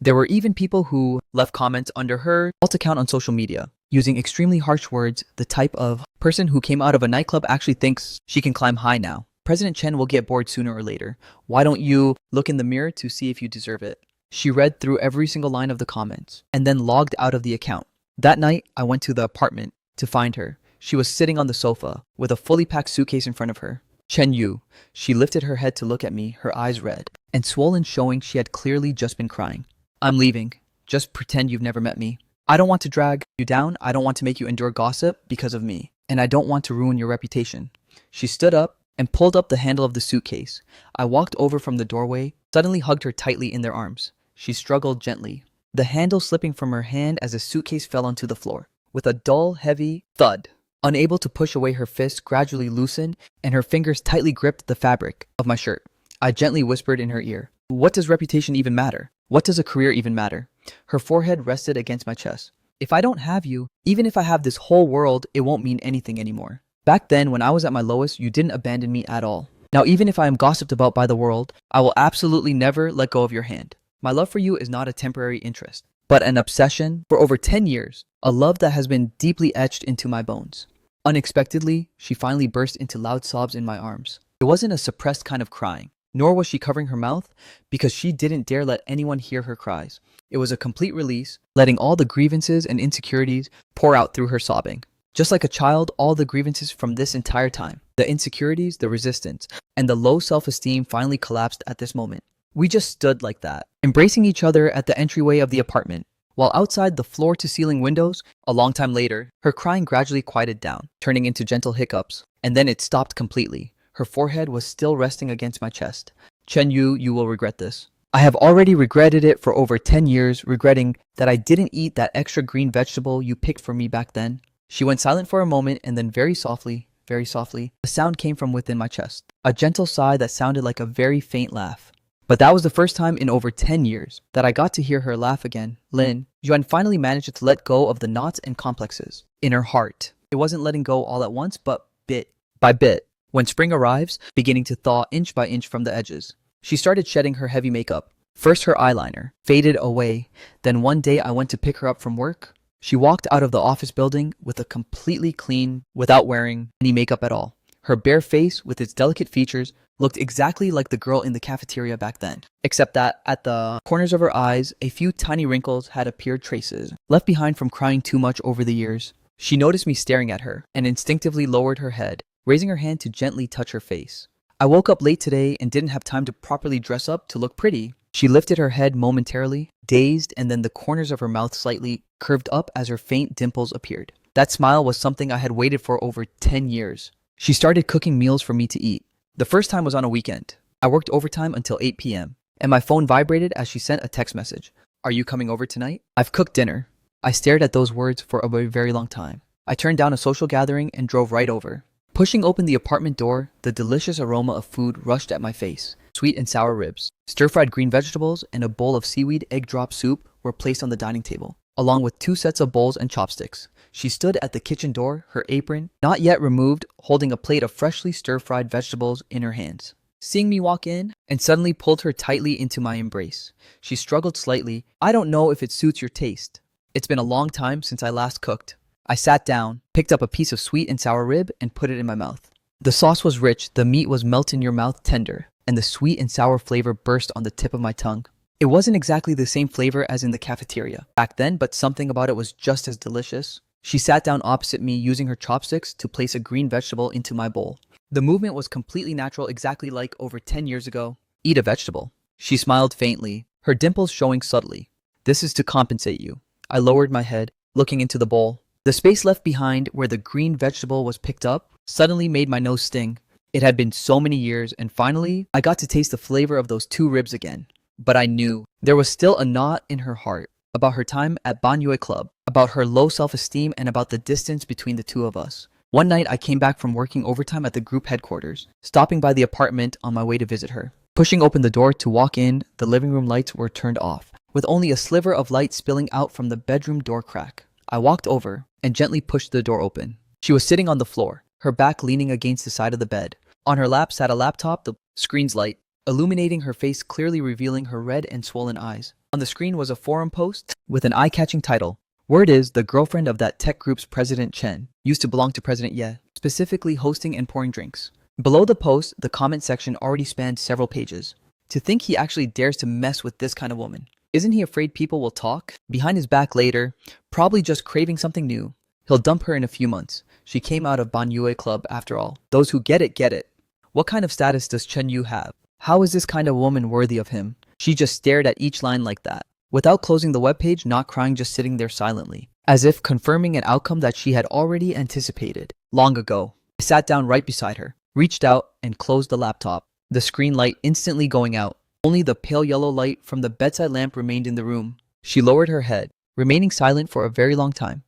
there were even people who left comments under her alt account on social media, using extremely harsh words, the type of person who came out of a nightclub actually thinks she can climb high now. President Chen will get bored sooner or later. Why don't you look in the mirror to see if you deserve it? She read through every single line of the comments, and then logged out of the account. That night, I went to the apartment to find her. She was sitting on the sofa, with a fully packed suitcase in front of her. "Chen Yu." She lifted her head to look at me, her eyes red and swollen, showing she had clearly just been crying. "I'm leaving. Just pretend you've never met me. I don't want to drag you down. I don't want to make you endure gossip because of me. And I don't want to ruin your reputation." She stood up and pulled up the handle of the suitcase. I walked over from the doorway, suddenly hugged her tightly in their arms. She struggled gently, the handle slipping from her hand as the suitcase fell onto the floor. With a dull, heavy thud, unable to push away, her fist gradually loosened and her fingers tightly gripped the fabric of my shirt. I gently whispered in her ear, "What does reputation even matter? What does a career even matter?" Her forehead rested against my chest. "If I don't have you, even if I have this whole world, it won't mean anything anymore. Back then, when I was at my lowest, you didn't abandon me at all. Now, even if I am gossiped about by the world, I will absolutely never let go of your hand. My love for you is not a temporary interest, but an obsession for over 10 years, a love that has been deeply etched into my bones." Unexpectedly, she finally burst into loud sobs in my arms. It wasn't a suppressed kind of crying, nor was she covering her mouth, because she didn't dare let anyone hear her cries. It was a complete release, letting all the grievances and insecurities pour out through her sobbing. Just like a child, all the grievances from this entire time, the insecurities, the resistance, and the low self-esteem finally collapsed at this moment. We just stood like that, embracing each other at the entryway of the apartment, while outside the floor-to-ceiling windows. A long time later, her crying gradually quieted down, turning into gentle hiccups, and then it stopped completely. Her forehead was still resting against my chest. "Chen Yu, you will regret this. I have already regretted it for over 10 years, regretting that I didn't eat that extra green vegetable you picked for me back then." She went silent for a moment, and then very softly, a sound came from within my chest. A gentle sigh that sounded like a very faint laugh. But that was the first time in over 10 years that I got to hear her laugh again. Lin Yuan finally managed to let go of the knots and complexes in her heart. It wasn't letting go all at once, but bit by bit. When spring arrives, beginning to thaw inch by inch from the edges, she started shedding her heavy makeup. First her eyeliner faded away, then one day I went to pick her up from work. She walked out of the office building with a completely clean, without wearing any makeup at all. Her bare face, with its delicate features, looked exactly like the girl in the cafeteria back then, except that at the corners of her eyes, a few tiny wrinkles had appeared, traces left behind from crying too much over the years. She noticed me staring at her and instinctively lowered her head, raising her hand to gently touch her face. I woke up late today and didn't have time to properly dress up to look pretty. She lifted her head momentarily, dazed, and then the corners of her mouth slightly curved up as her faint dimples appeared. That smile was something I had waited for over 10 years. She started cooking meals for me to eat. The first time was on a weekend. I worked overtime until 8 p.m., and my phone vibrated as she sent a text message. "Are you coming over tonight? I've cooked dinner." I stared at those words for a very long time. I turned down a social gathering and drove right over. Pushing open the apartment door, the delicious aroma of food rushed at my face. Sweet and sour ribs, stir-fried green vegetables, and a bowl of seaweed egg drop soup were placed on the dining table, along with 2 sets of bowls and chopsticks. She stood at the kitchen door, her apron, not yet removed, holding a plate of freshly stir-fried vegetables in her hands. Seeing me walk in, and suddenly pulled her tightly into my embrace. She struggled slightly. "I don't know if it suits your taste. It's been a long time since I last cooked." I sat down, picked up a piece of sweet and sour rib, and put it in my mouth. The sauce was rich, the meat was melt in your mouth tender, and the sweet and sour flavor burst on the tip of my tongue. It wasn't exactly the same flavor as in the cafeteria back then, but something about it was just as delicious. She sat down opposite me, using her chopsticks to place a green vegetable into my bowl. The movement was completely natural, exactly like over 10 years ago. "Eat a vegetable." She smiled faintly, her dimples showing subtly. "This is to compensate you." I lowered my head, looking into the bowl. The space left behind where the green vegetable was picked up suddenly made my nose sting. It had been so many years, and finally, I got to taste the flavor of those 2 ribs again. But I knew there was still a knot in her heart about her time at manhwa club, about her low self-esteem, and about the distance between the two of us. One night, I came back from working overtime at the group headquarters, stopping by the apartment on my way to visit her. Pushing open the door to walk in, the living room lights were turned off, with only a sliver of light spilling out from the bedroom door crack. I walked over and gently pushed the door open. She was sitting on the floor, her back leaning against the side of the bed. On her lap sat a laptop, the screen's light illuminating her face, clearly revealing her red and swollen eyes. On the screen was a forum post with an eye-catching title. Word is the girlfriend of that tech group's President Chen used to belong to President Ye, specifically hosting and pouring drinks. Below the post, the comment section already spanned several pages. To think he actually dares to mess with this kind of woman. Isn't he afraid people will talk behind his back later, probably just craving something new? He'll dump her in a few months. She came out of manhwa club after all. Those who get it, get it. What kind of status does Chen Yu have? How is this kind of woman worthy of him? She just stared at each line like that, without closing the webpage, not crying, just sitting there silently, as if confirming an outcome that she had already anticipated long ago. I sat down right beside her, reached out, and closed the laptop, the screen light instantly going out. Only the pale yellow light from the bedside lamp remained in the room. She lowered her head, remaining silent for a very long time.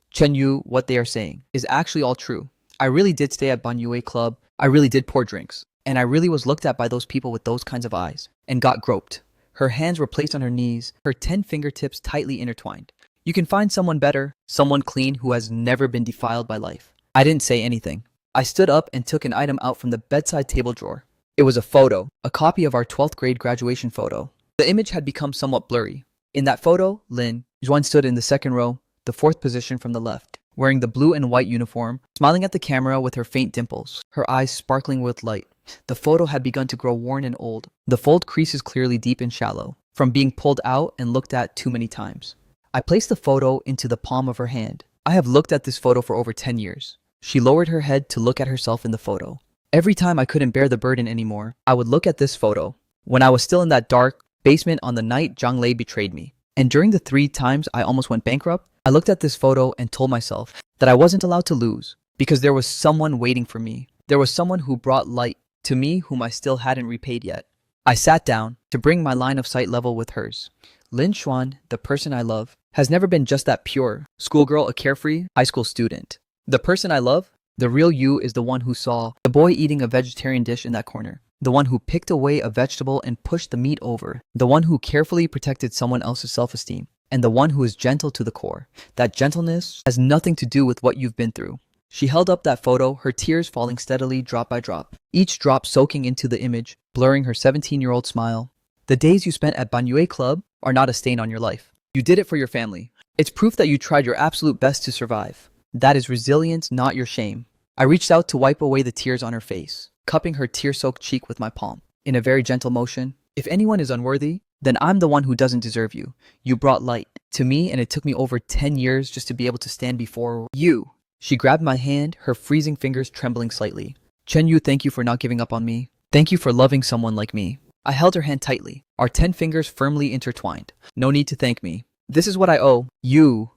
"Chen Yu, what they are saying is actually all true. I really did stay at manhwa club. I really did pour drinks. And I really was looked at by those people with those kinds of eyes, and got groped." Her hands were placed on her knees, her 10 fingertips tightly intertwined. "You can find someone better, someone clean who has never been defiled by life." I didn't say anything. I stood up and took an item out from the bedside table drawer. It was a photo, a copy of our 12th grade graduation photo. The image had become somewhat blurry. In that photo, Lin Juan stood in the second row, the 4th position from the left, wearing the blue and white uniform, smiling at the camera with her faint dimples, her eyes sparkling with light. The photo had begun to grow worn and old, the fold creases clearly deep and shallow, from being pulled out and looked at too many times. I placed the photo into the palm of her hand. "I have looked at this photo for over 10 years. She lowered her head to look at herself in the photo. "Every time I couldn't bear the burden anymore, I would look at this photo. When I was still in that dark basement on the night Zhang Lei betrayed me. And during the 3 times I almost went bankrupt, I looked at this photo and told myself that I wasn't allowed to lose, because there was someone waiting for me. There was someone who brought light to me whom I still hadn't repaid yet." I sat down to bring my line of sight level with hers. Lin Xuan, the person I love, has never been just that pure schoolgirl, a carefree high school student. The person I love, the real you, is the one who saw the boy eating a vegetarian dish in that corner, the one who picked away a vegetable and pushed the meat over, the one who carefully protected someone else's self-esteem, and the one who is gentle to the core. That gentleness has nothing to do with what you've been through. She held up that photo, her tears falling steadily drop by drop, each drop soaking into the image, blurring her 17-year-old smile. "The days you spent at manhwa club are not a stain on your life. You did it for your family. It's proof that you tried your absolute best to survive. That is resilience, not your shame. I reached out to wipe away the tears on her face, cupping her tear-soaked cheek with my palm. In a very gentle motion, if anyone is unworthy, then I'm the one who doesn't deserve you. You brought light to me, and it took me over 10 years just to be able to stand before you. She grabbed my hand, her freezing fingers trembling slightly. Chen-yu, thank you for not giving up on me. Thank you for loving someone like me. I held her hand tightly, our 10 fingers firmly intertwined. No need to thank me. This is what I owe you.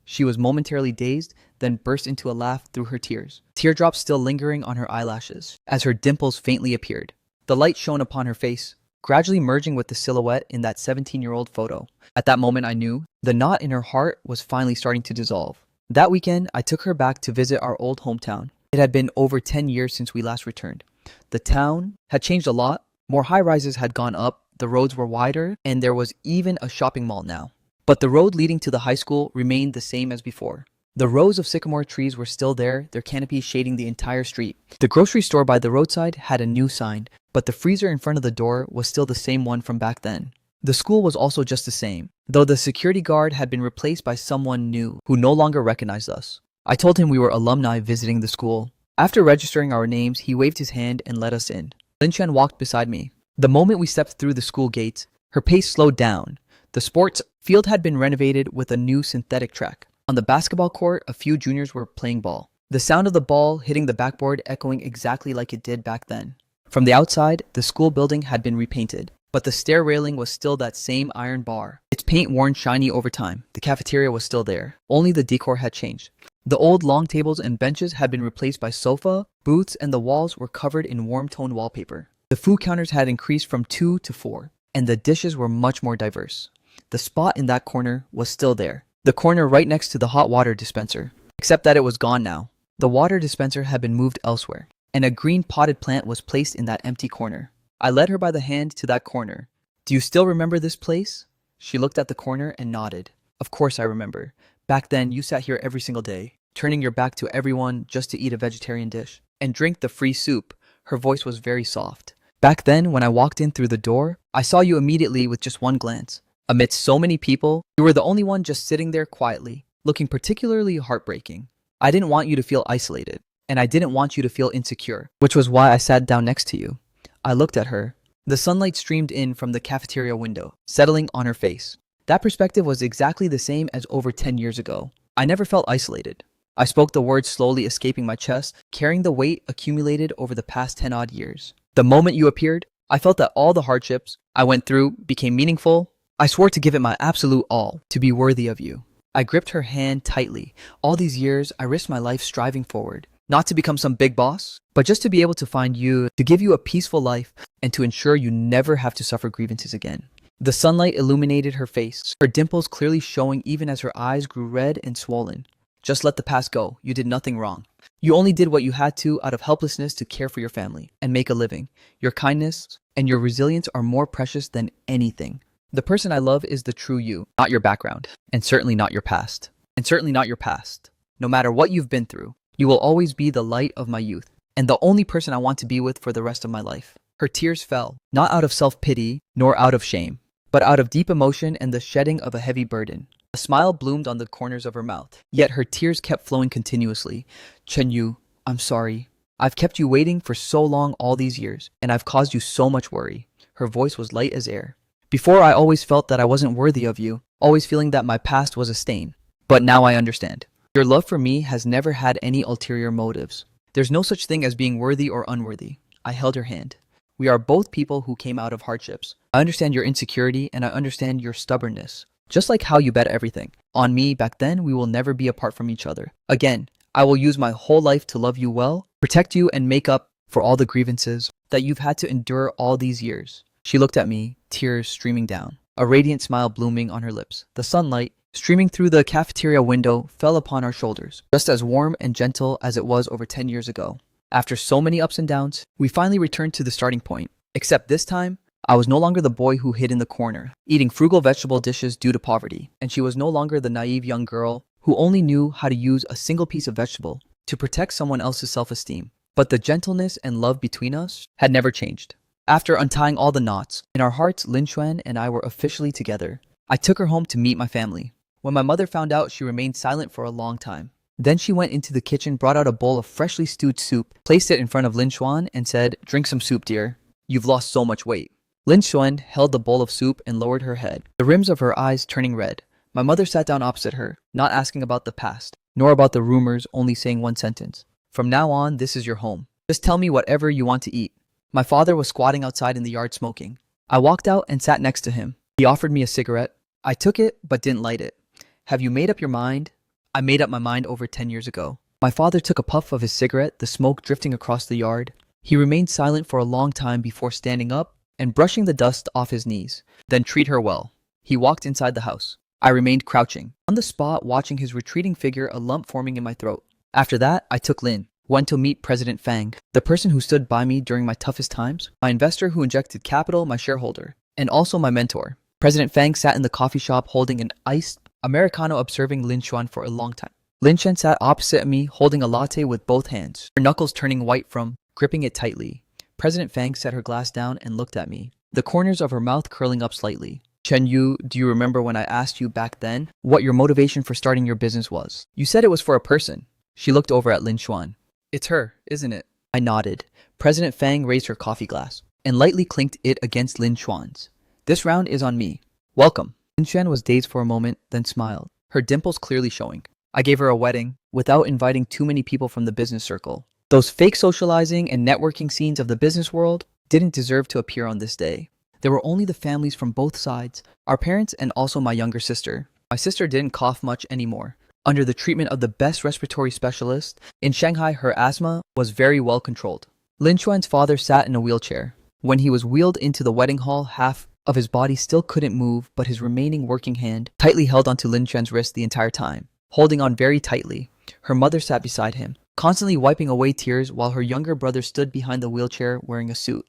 She was momentarily dazed, then burst into a laugh through her tears, teardrops still lingering on her eyelashes, as her dimples faintly appeared. The light shone upon her face, gradually merging with the silhouette in that 17-year-old photo. At that moment I knew the knot in her heart was finally starting to dissolve. That weekend, I took her back to visit our old hometown. It had been over 10 years since we last returned. The town had changed a lot. More high-rises had gone up, the roads were wider, and there was even a shopping mall now. But the road leading to the high school remained the same as before. The rows of sycamore trees were still there, their canopies shading the entire street. The grocery store by the roadside had a new sign, but the freezer in front of the door was still the same one from back then. The school was also just the same, though the security guard had been replaced by someone new who no longer recognized us. I told him we were alumni visiting the school. After registering our names, he waved his hand and let us in. Lin Chuan walked beside me. The moment we stepped through the school gates, her pace slowed down. The sports field had been renovated with a new synthetic track. On the basketball court, a few juniors were playing ball. The sound of the ball hitting the backboard echoing exactly like it did back then. From the outside, the school building had been repainted, but the stair railing was still that same iron bar, its paint worn shiny over time. The cafeteria was still there, only the decor had changed. The old long tables and benches had been replaced by sofa, booths, and the walls were covered in warm-toned wallpaper. The food counters had increased from 2 to 4, and the dishes were much more diverse. The spot in that corner was still there, the corner right next to the hot water dispenser, except that it was gone now. The water dispenser had been moved elsewhere, and a green potted plant was placed in that empty corner. I led her by the hand to that corner. Do you still remember this place? She looked at the corner and nodded. Of course I remember. Back then, you sat here every single day, turning your back to everyone just to eat a vegetarian dish and drink the free soup. Her voice was very soft. Back then, when I walked in through the door, I saw you immediately with just one glance. Amidst so many people, you were the only one just sitting there quietly, looking particularly heartbreaking. I didn't want you to feel isolated, and I didn't want you to feel insecure, which was why I sat down next to you. I looked at her. The sunlight streamed in from the cafeteria window, settling on her face. That perspective was exactly the same as over 10 years ago. I never felt isolated. I spoke the words slowly escaping my chest, carrying the weight accumulated over the past 10-odd years. The moment you appeared, I felt that all the hardships I went through became meaningful. I swore to give it my absolute all, to be worthy of you. I gripped her hand tightly. All these years, I risked my life striving forward. Not to become some big boss, but just to be able to find you, to give you a peaceful life, and to ensure you never have to suffer grievances again. The sunlight illuminated her face, her dimples clearly showing even as her eyes grew red and swollen. Just let the past go. You did nothing wrong. You only did what you had to out of helplessness to care for your family and make a living. Your kindness and your resilience are more precious than anything. The person I love is the true you, not your background, and certainly not your past. No matter what you've been through, you will always be the light of my youth, and the only person I want to be with for the rest of my life. Her tears fell, not out of self-pity, nor out of shame, but out of deep emotion and the shedding of a heavy burden. A smile bloomed on the corners of her mouth, yet her tears kept flowing continuously. Chen-yu, I'm sorry. I've kept you waiting for so long all these years, and I've caused you so much worry. Her voice was light as air. Before, I always felt that I wasn't worthy of you, always feeling that my past was a stain. But now I understand. Your love for me has never had any ulterior motives. There's no such thing as being worthy or unworthy. I held her hand. We are both people who came out of hardships. I understand your insecurity and I understand your stubbornness. Just like how you bet everything on me back then, we will never be apart from each other. Again, I will use my whole life to love you well, protect you, and make up for all the grievances that you've had to endure all these years. She looked at me, tears streaming down, a radiant smile blooming on her lips. The sunlight, streaming through the cafeteria window, fell upon our shoulders, just as warm and gentle as it was over 10 years ago. After so many ups and downs, we finally returned to the starting point. Except this time, I was no longer the boy who hid in the corner, eating frugal vegetable dishes due to poverty, and she was no longer the naive young girl who only knew how to use a single piece of vegetable to protect someone else's self-esteem. But the gentleness and love between us had never changed. After untying all the knots, in our hearts, Lin Chuan and I were officially together. I took her home to meet my family. When my mother found out, she remained silent for a long time. Then she went into the kitchen, brought out a bowl of freshly stewed soup, placed it in front of Lin Xuan, and said, "Drink some soup, dear. You've lost so much weight." Lin Xuan held the bowl of soup and lowered her head, the rims of her eyes turning red. My mother sat down opposite her, not asking about the past, nor about the rumors, only saying one sentence. "From now on, this is your home. Just tell me whatever you want to eat." My father was squatting outside in the yard smoking. I walked out and sat next to him. He offered me a cigarette. I took it, but didn't light it. "Have you made up your mind?" "I made up my mind over 10 years ago." My father took a puff of his cigarette, the smoke drifting across the yard. He remained silent for a long time before standing up and brushing the dust off his knees. "Then treat her well." He walked inside the house. I remained crouching, on the spot, watching his retreating figure, a lump forming in my throat. After that, I took Lin, went to meet President Fang, the person who stood by me during my toughest times, my investor who injected capital, my shareholder, and also my mentor. President Fang sat in the coffee shop holding an iced Americano, observing Lin Xuan for a long time. Lin Xuan sat opposite me, holding a latte with both hands, her knuckles turning white from gripping it tightly. President Fang set her glass down and looked at me, the corners of her mouth curling up slightly. "Chen Yu, do you remember when I asked you back then what your motivation for starting your business was? You said it was for a person." She looked over at Lin Xuan. "It's her, isn't it?" I nodded. President Fang raised her coffee glass and lightly clinked it against Lin Xuan's. "This round is on me. Welcome." Lin Xuan was dazed for a moment, then smiled, her dimples clearly showing. I gave her a wedding without inviting too many people from the business circle. Those fake socializing and networking scenes of the business world didn't deserve to appear on this day. There were only the families from both sides, our parents and also my younger sister. My sister didn't cough much anymore. Under the treatment of the best respiratory specialist in Shanghai, her asthma was very well controlled. Lin Xuan's father sat in a wheelchair. When he was wheeled into the wedding hall, half of his body still couldn't move, but his remaining working hand tightly held onto Lin Xuan's wrist the entire time, holding on very tightly. Her mother sat beside him, constantly wiping away tears, while her younger brother stood behind the wheelchair wearing a suit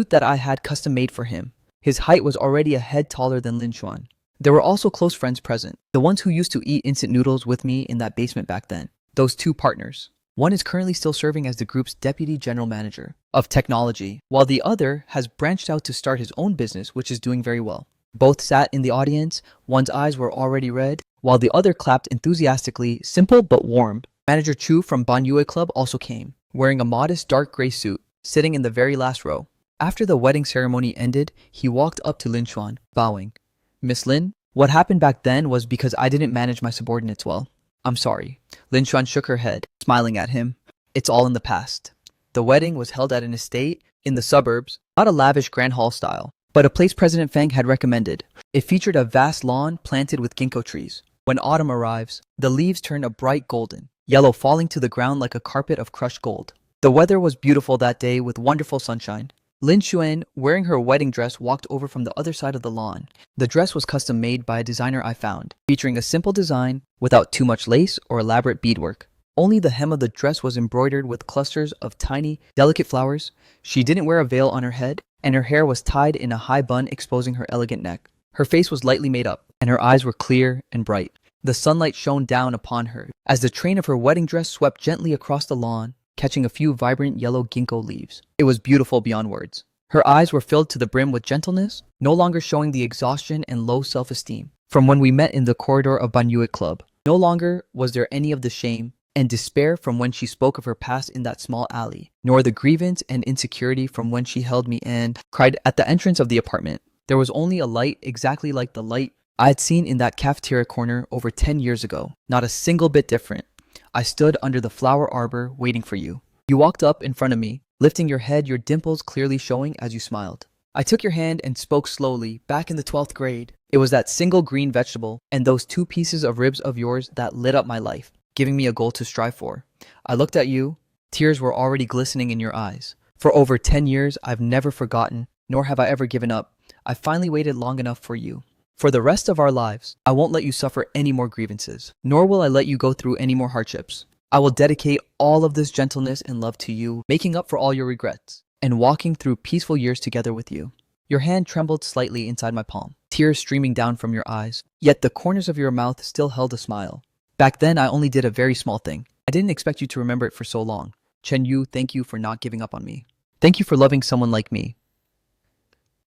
that I had custom made for him. His height was already a head taller than Lin Xuan. There were also close friends present, the ones who used to eat instant noodles with me in that basement back then. Those two partners. One is currently still serving as the group's deputy general manager of technology, while the other has branched out to start his own business, which is doing very well. Both sat in the audience. One's eyes were already red, while the other clapped enthusiastically, simple but warm. Manager Chu from manhwa Club also came, wearing a modest dark gray suit, sitting in the very last row. After the wedding ceremony ended, he walked up to Lin Xuan, bowing. "Miss Lin, what happened back then was because I didn't manage my subordinates well. I'm sorry." Lin Xuan shook her head, smiling at him. "It's all in the past." The wedding was held at an estate in the suburbs, not a lavish grand hall style, but a place President Fang had recommended. It featured a vast lawn planted with ginkgo trees. When autumn arrives, the leaves turn a bright golden yellow, falling to the ground like a carpet of crushed gold. The weather was beautiful that day with wonderful sunshine. Lin Xuan, wearing her wedding dress, walked over from the other side of the lawn. The dress was custom made by a designer I found, featuring a simple design without too much lace or elaborate beadwork. Only the hem of the dress was embroidered with clusters of tiny, delicate flowers. She didn't wear a veil on her head, and her hair was tied in a high bun exposing her elegant neck. Her face was lightly made up, and her eyes were clear and bright. The sunlight shone down upon her as the train of her wedding dress swept gently across the lawn, catching a few vibrant yellow ginkgo leaves. It was beautiful beyond words. Her eyes were filled to the brim with gentleness, no longer showing the exhaustion and low self-esteem from when we met in the corridor of manhwa Club. No longer was there any of the shame and despair from when she spoke of her past in that small alley, nor the grievance and insecurity from when she held me and cried at the entrance of the apartment. There was only a light exactly like the light I had seen in that cafeteria corner over 10 years ago, not a single bit different. I stood under the flower arbor waiting for you. You walked up in front of me, lifting your head, your dimples clearly showing as you smiled. I took your hand and spoke slowly. Back in the 12th grade, it was that single green vegetable and those 2 pieces of ribs of yours that lit up my life, giving me a goal to strive for. I looked at you. Tears were already glistening in your eyes. For over 10 years, I've never forgotten, nor have I ever given up. I finally waited long enough for you. For the rest of our lives, I won't let you suffer any more grievances, nor will I let you go through any more hardships. I will dedicate all of this gentleness and love to you, making up for all your regrets, and walking through peaceful years together with you. Your hand trembled slightly inside my palm, tears streaming down from your eyes, yet the corners of your mouth still held a smile. Back then, I only did a very small thing. I didn't expect you to remember it for so long. Chen Yu, thank you for not giving up on me. Thank you for loving someone like me.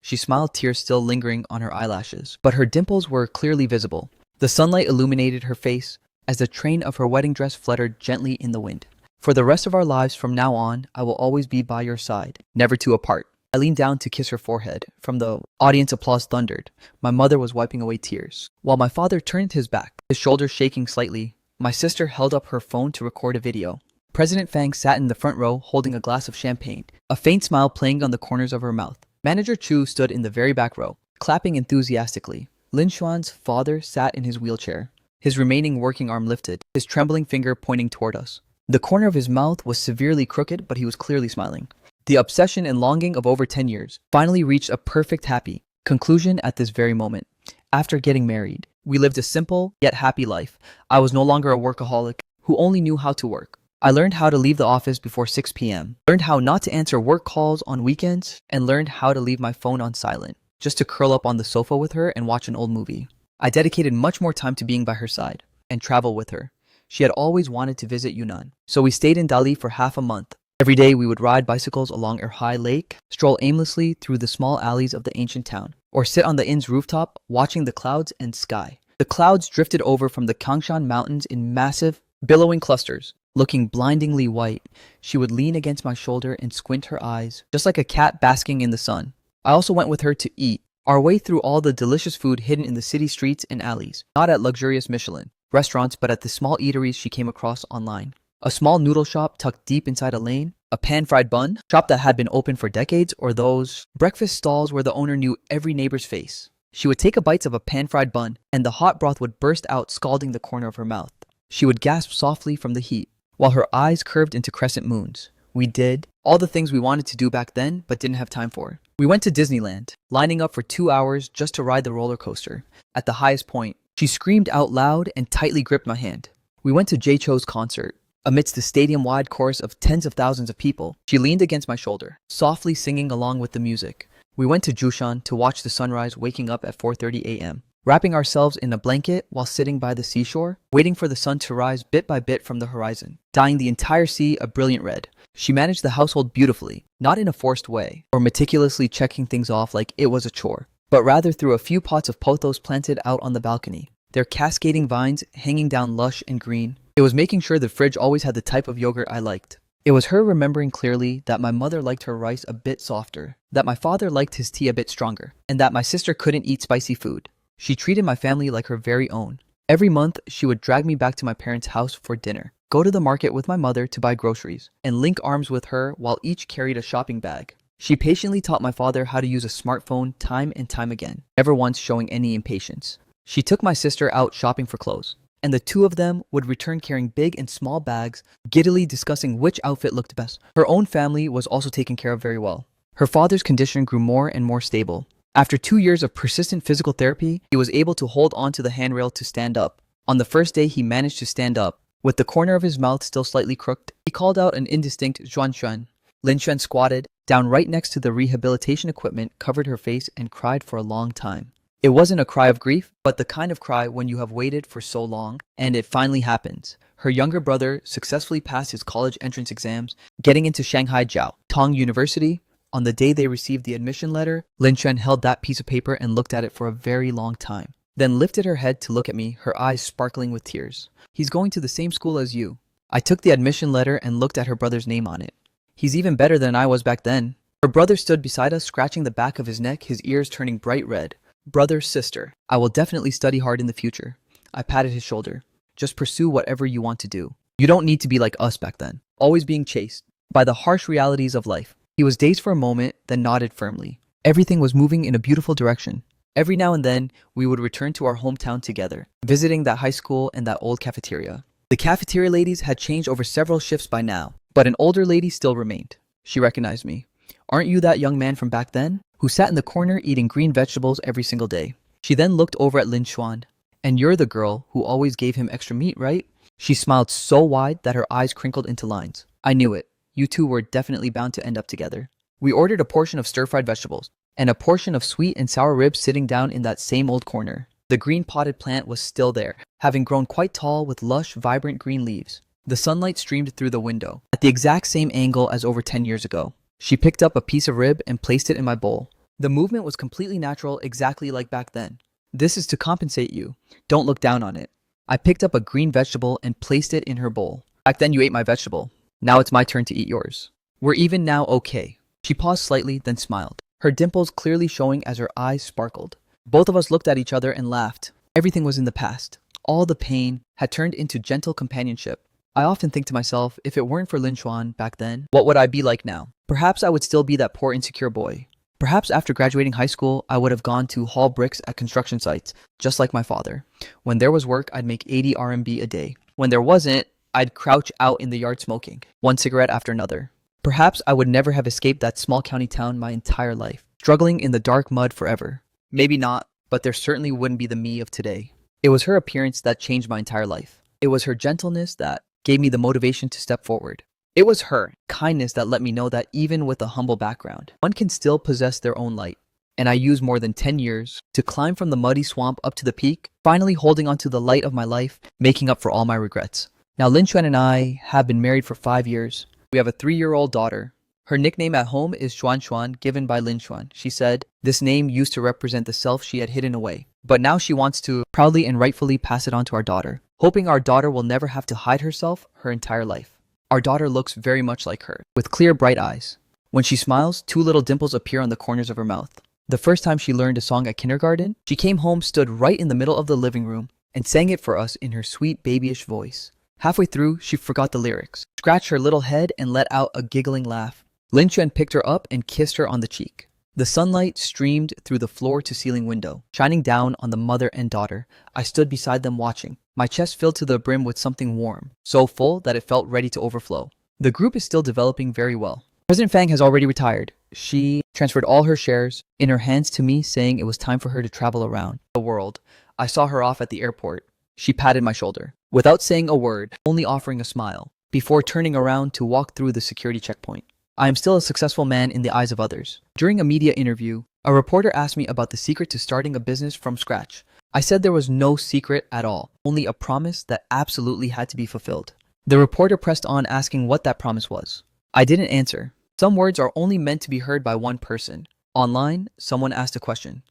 She smiled, tears still lingering on her eyelashes, but her dimples were clearly visible. The sunlight illuminated her face as the train of her wedding dress fluttered gently in the wind. For the rest of our lives from now on, I will always be by your side, never two apart. I leaned down to kiss her forehead. From the audience, applause thundered. My mother was wiping away tears, while my father turned his back, his shoulders shaking slightly. My sister held up her phone to record a video. President Fang sat in the front row holding a glass of champagne, a faint smile playing on the corners of her mouth. Manager Chu stood in the very back row, clapping enthusiastically. Lin Xuan's father sat in his wheelchair, his remaining working arm lifted, his trembling finger pointing toward us. The corner of his mouth was severely crooked, but he was clearly smiling. The obsession and longing of over 10 years finally reached a perfect happy conclusion at this very moment. After getting married, we lived a simple yet happy life. I was no longer a workaholic who only knew how to work. I learned how to leave the office before 6 p.m., learned how not to answer work calls on weekends, and learned how to leave my phone on silent, just to curl up on the sofa with her and watch an old movie. I dedicated much more time to being by her side and travel with her. She had always wanted to visit Yunnan, so we stayed in Dali for half a month. Every day we would ride bicycles along Erhai Lake, stroll aimlessly through the small alleys of the ancient town, or sit on the inn's rooftop watching the clouds and sky. The clouds drifted over from the Kangshan Mountains in massive, billowing clusters. Looking blindingly white, she would lean against my shoulder and squint her eyes, just like a cat basking in the sun. I also went with her to eat, our way through all the delicious food hidden in the city streets and alleys, not at luxurious Michelin restaurants, but at the small eateries she came across online. A small noodle shop tucked deep inside a lane, a pan-fried bun shop that had been open for decades, or those breakfast stalls where the owner knew every neighbor's face. She would take a bite of a pan-fried bun, and the hot broth would burst out, scalding the corner of her mouth. She would gasp softly from the heat, while her eyes curved into crescent moons. We did all the things we wanted to do back then, but didn't have time for. We went to Disneyland, lining up for 2 hours just to ride the roller coaster. At the highest point, she screamed out loud and tightly gripped my hand. We went to Jay Cho's concert. Amidst the stadium-wide chorus of tens of thousands of people, she leaned against my shoulder, softly singing along with the music. We went to Jushan to watch the sunrise, waking up at 4:30 a.m., wrapping ourselves in a blanket while sitting by the seashore, waiting for the sun to rise bit by bit from the horizon, dyeing the entire sea a brilliant red. She managed the household beautifully, not in a forced way, or meticulously checking things off like it was a chore, but rather through a few pots of pothos planted out on the balcony, their cascading vines hanging down lush and green. It was making sure the fridge always had the type of yogurt I liked. It was her remembering clearly that my mother liked her rice a bit softer, that my father liked his tea a bit stronger, and that my sister couldn't eat spicy food. She treated my family like her very own. Every month, she would drag me back to my parents' house for dinner, go to the market with my mother to buy groceries, and link arms with her while each carried a shopping bag. She patiently taught my father how to use a smartphone time and time again, never once showing any impatience. She took my sister out shopping for clothes, and the two of them would return carrying big and small bags, giddily discussing which outfit looked best. Her own family was also taken care of very well. Her father's condition grew more and more stable. After 2 years of persistent physical therapy, he was able to hold onto the handrail to stand up. On the first day, he managed to stand up. With the corner of his mouth still slightly crooked, he called out an indistinct Zhuanshuan. Lin Xuan squatted down right next to the rehabilitation equipment, covered her face, and cried for a long time. It wasn't a cry of grief, but the kind of cry when you have waited for so long, and it finally happens. Her younger brother successfully passed his college entrance exams, getting into Shanghai Jiao Tong University. On the day they received the admission letter, Lin Xuan held that piece of paper and looked at it for a very long time, then lifted her head to look at me, her eyes sparkling with tears. "He's going to the same school as you." I took the admission letter and looked at her brother's name on it. "He's even better than I was back then." Her brother stood beside us, scratching the back of his neck, his ears turning bright red. "Brother, sister, I will definitely study hard in the future." I patted his shoulder. "Just pursue whatever you want to do. You don't need to be like us back then, always being chased by the harsh realities of life." He was dazed for a moment, then nodded firmly. Everything was moving in a beautiful direction. Every now and then, we would return to our hometown together, visiting that high school and that old cafeteria. The cafeteria ladies had changed over several shifts by now, but an older lady still remained. She recognized me. "Aren't you that young man from back then, who sat in the corner eating green vegetables every single day?" She then looked over at Lin Xuan. "And you're the girl who always gave him extra meat, right?" She smiled so wide that her eyes crinkled into lines. I knew it. You two were definitely bound to end up together. We ordered a portion of stir-fried vegetables, and a portion of sweet and sour ribs sitting down in that same old corner. The green potted plant was still there, having grown quite tall with lush, vibrant green leaves. The sunlight streamed through the window, at the exact same angle as over 10 years ago. She picked up a piece of rib and placed it in my bowl. The movement was completely natural, exactly like back then. This is to compensate you. Don't look down on it. I picked up a green vegetable and placed it in her bowl. Back then you ate my vegetable. Now it's my turn to eat yours. We're even now, okay. She paused slightly, then smiled, her dimples clearly showing as her eyes sparkled. Both of us looked at each other and laughed. Everything was in the past. All the pain had turned into gentle companionship. I often think to myself, if it weren't for Lin Xuan back then, what would I be like now? Perhaps I would still be that poor, insecure boy. Perhaps after graduating high school, I would have gone to haul bricks at construction sites, just like my father. When there was work, I'd make 80 RMB a day. When there wasn't, I'd crouch out in the yard smoking, one cigarette after another. Perhaps I would never have escaped that small county town my entire life, struggling in the dark mud forever. Maybe not, but there certainly wouldn't be the me of today. It was her appearance that changed my entire life. It was her gentleness that gave me the motivation to step forward. It was her kindness that let me know that even with a humble background, one can still possess their own light. And I used more than 10 years to climb from the muddy swamp up to the peak, finally holding onto the light of my life, making up for all my regrets. Now Lin Xuan and I have been married for 5 years. We have a 3-year-old daughter. Her nickname at home is Xuan Xuan, given by Lin Xuan. She said this name used to represent the self she had hidden away, but now she wants to proudly and rightfully pass it on to our daughter, hoping our daughter will never have to hide herself her entire life. Our daughter looks very much like her, with clear, bright eyes. When she smiles, 2 little dimples appear on the corners of her mouth. The first time she learned a song at kindergarten, she came home, stood right in the middle of the living room, and sang it for us in her sweet, babyish voice. Halfway through, she forgot the lyrics, scratched her little head, and let out a giggling laugh. Lin Xuan picked her up and kissed her on the cheek. The sunlight streamed through the floor-to-ceiling window, shining down on the mother and daughter. I stood beside them watching, my chest filled to the brim with something warm, so full that it felt ready to overflow. The group is still developing very well. President Fang has already retired. She transferred all her shares in her hands to me, saying it was time for her to travel around the world. I saw her off at the airport. She patted my shoulder, without saying a word, only offering a smile, before turning around to walk through the security checkpoint. I am still a successful man in the eyes of others. During a media interview, a reporter asked me about the secret to starting a business from scratch. I said there was no secret at all, only a promise that absolutely had to be fulfilled. The reporter pressed on, asking what that promise was. I didn't answer. Some words are only meant to be heard by one person. Online, someone asked a question.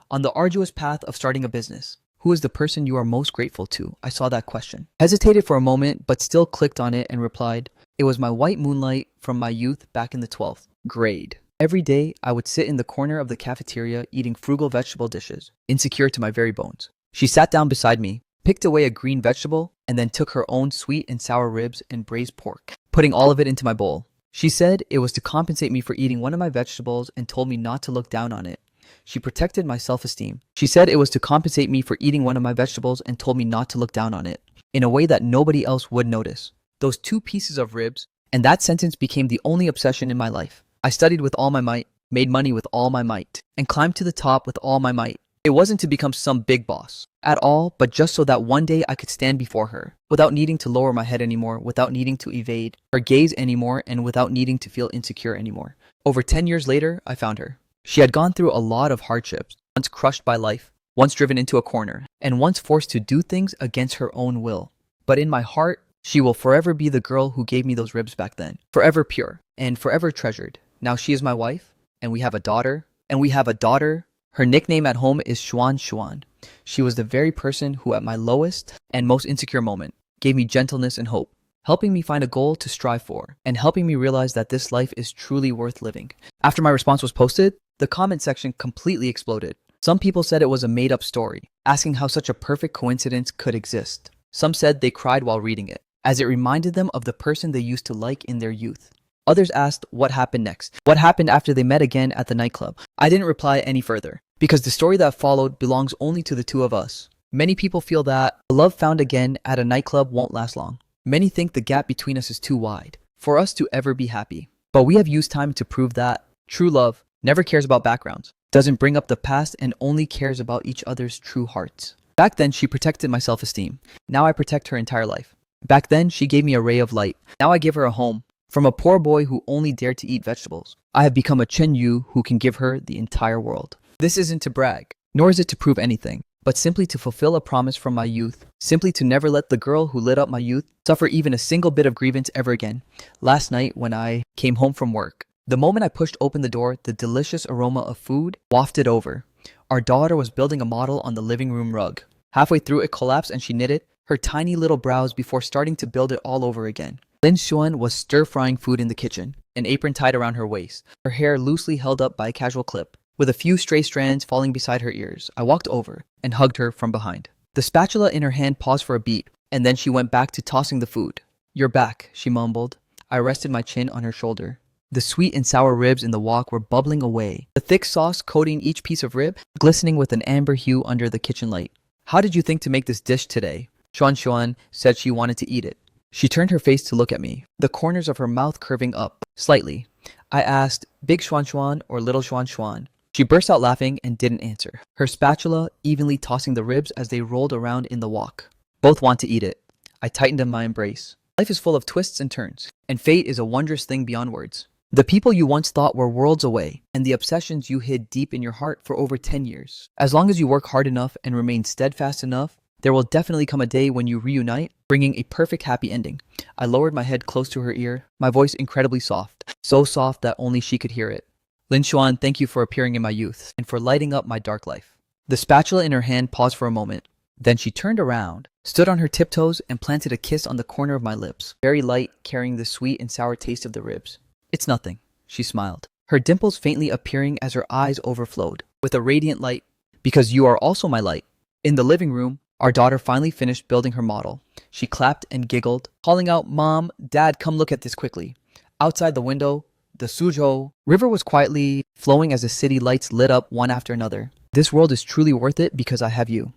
On the arduous path of starting a business, who is the person you are most grateful to? I saw that question. Hesitated for a moment, but still clicked on it and replied, it was my white moonlight from my youth back in the 12th grade. Every day, I would sit in the corner of the cafeteria eating frugal vegetable dishes, insecure to my very bones. She sat down beside me, picked away a green vegetable, and then took her own sweet and sour ribs and braised pork, putting all of it into my bowl. She said it was to compensate me for eating one of my vegetables and told me not to look down on it. She protected my self-esteem. She said it was to compensate me for eating one of my vegetables and told me not to look down on it, in a way that nobody else would notice. Those 2 pieces of ribs, and that sentence became the only obsession in my life. I studied with all my might, made money with all my might, and climbed to the top with all my might. It wasn't to become some big boss at all, but just so that one day I could stand before her, without needing to lower my head anymore, without needing to evade her gaze anymore, and without needing to feel insecure anymore. Over 10 years later, I found her. She had gone through a lot of hardships, once crushed by life, once driven into a corner, and once forced to do things against her own will. But in my heart, she will forever be the girl who gave me those ribs back then, forever pure and forever treasured. Now she is my wife, and we have a daughter, Her nickname at home is Xuan Xuan. She was the very person who at my lowest and most insecure moment gave me gentleness and hope, helping me find a goal to strive for, and helping me realize that this life is truly worth living. After my response was posted, the comment section completely exploded. Some people said it was a made-up story, asking how such a perfect coincidence could exist. Some said they cried while reading it, as it reminded them of the person they used to like in their youth. Others asked what happened next, what happened after they met again at the nightclub. I didn't reply any further, because the story that followed belongs only to the 2 of us. Many people feel that a love found again at a nightclub won't last long. Many think the gap between us is too wide for us to ever be happy. But we have used time to prove that true love never cares about backgrounds, doesn't bring up the past, and only cares about each other's true hearts. Back then, she protected my self-esteem. Now I protect her entire life. Back then, she gave me a ray of light. Now I give her a home. From a poor boy who only dared to eat vegetables, I have become a Chen Yu who can give her the entire world. This isn't to brag, nor is it to prove anything, but simply to fulfill a promise from my youth, simply to never let the girl who lit up my youth suffer even a single bit of grievance ever again. Last night, when I came home from work, the moment I pushed open the door, the delicious aroma of food wafted over. our daughter was building a model on the living room rug. Halfway through, it collapsed and she knitted her tiny little brows before starting to build it all over again. Lin Xuan was stir-frying food in the kitchen, an apron tied around her waist, her hair loosely held up by a casual clip, with a few stray strands falling beside her ears. I walked over and hugged her from behind. The spatula in her hand paused for a beat, and then she went back to tossing the food. "You're back," she mumbled. I rested my chin on her shoulder. The sweet and sour ribs in the wok were bubbling away, the thick sauce coating each piece of rib, glistening with an amber hue under the kitchen light. "How did you think to make this dish today?" Xuan Xuan said she wanted to eat it. She turned her face to look at me, the corners of her mouth curving up, slightly. I asked, "Big Xuan Xuan or little Xuan Xuan?" She burst out laughing and didn't answer, her spatula evenly tossing the ribs as they rolled around in the wok. "Both want to eat it." I tightened in my embrace. Life is full of twists and turns, and fate is a wondrous thing beyond words. The people you once thought were worlds away, and the obsessions you hid deep in your heart for over 10 years. As long as you work hard enough and remain steadfast enough, there will definitely come a day when you reunite, bringing a perfect happy ending. I lowered my head close to her ear, my voice incredibly soft, so soft that only she could hear it. "Lin Xuan, thank you for appearing in my youth, and for lighting up my dark life." The spatula in her hand paused for a moment. Then she turned around, stood on her tiptoes, and planted a kiss on the corner of my lips, very light, carrying the sweet and sour taste of the ribs. "It's nothing," she smiled, her dimples faintly appearing as her eyes overflowed, with a radiant light, "because you are also my light." In the living room, our daughter finally finished building her model. She clapped and giggled, calling out, "Mom, Dad, come look at this quickly." Outside the window, the Suzhou River was quietly flowing as the city lights lit up one after another. "This world is truly worth it because I have you."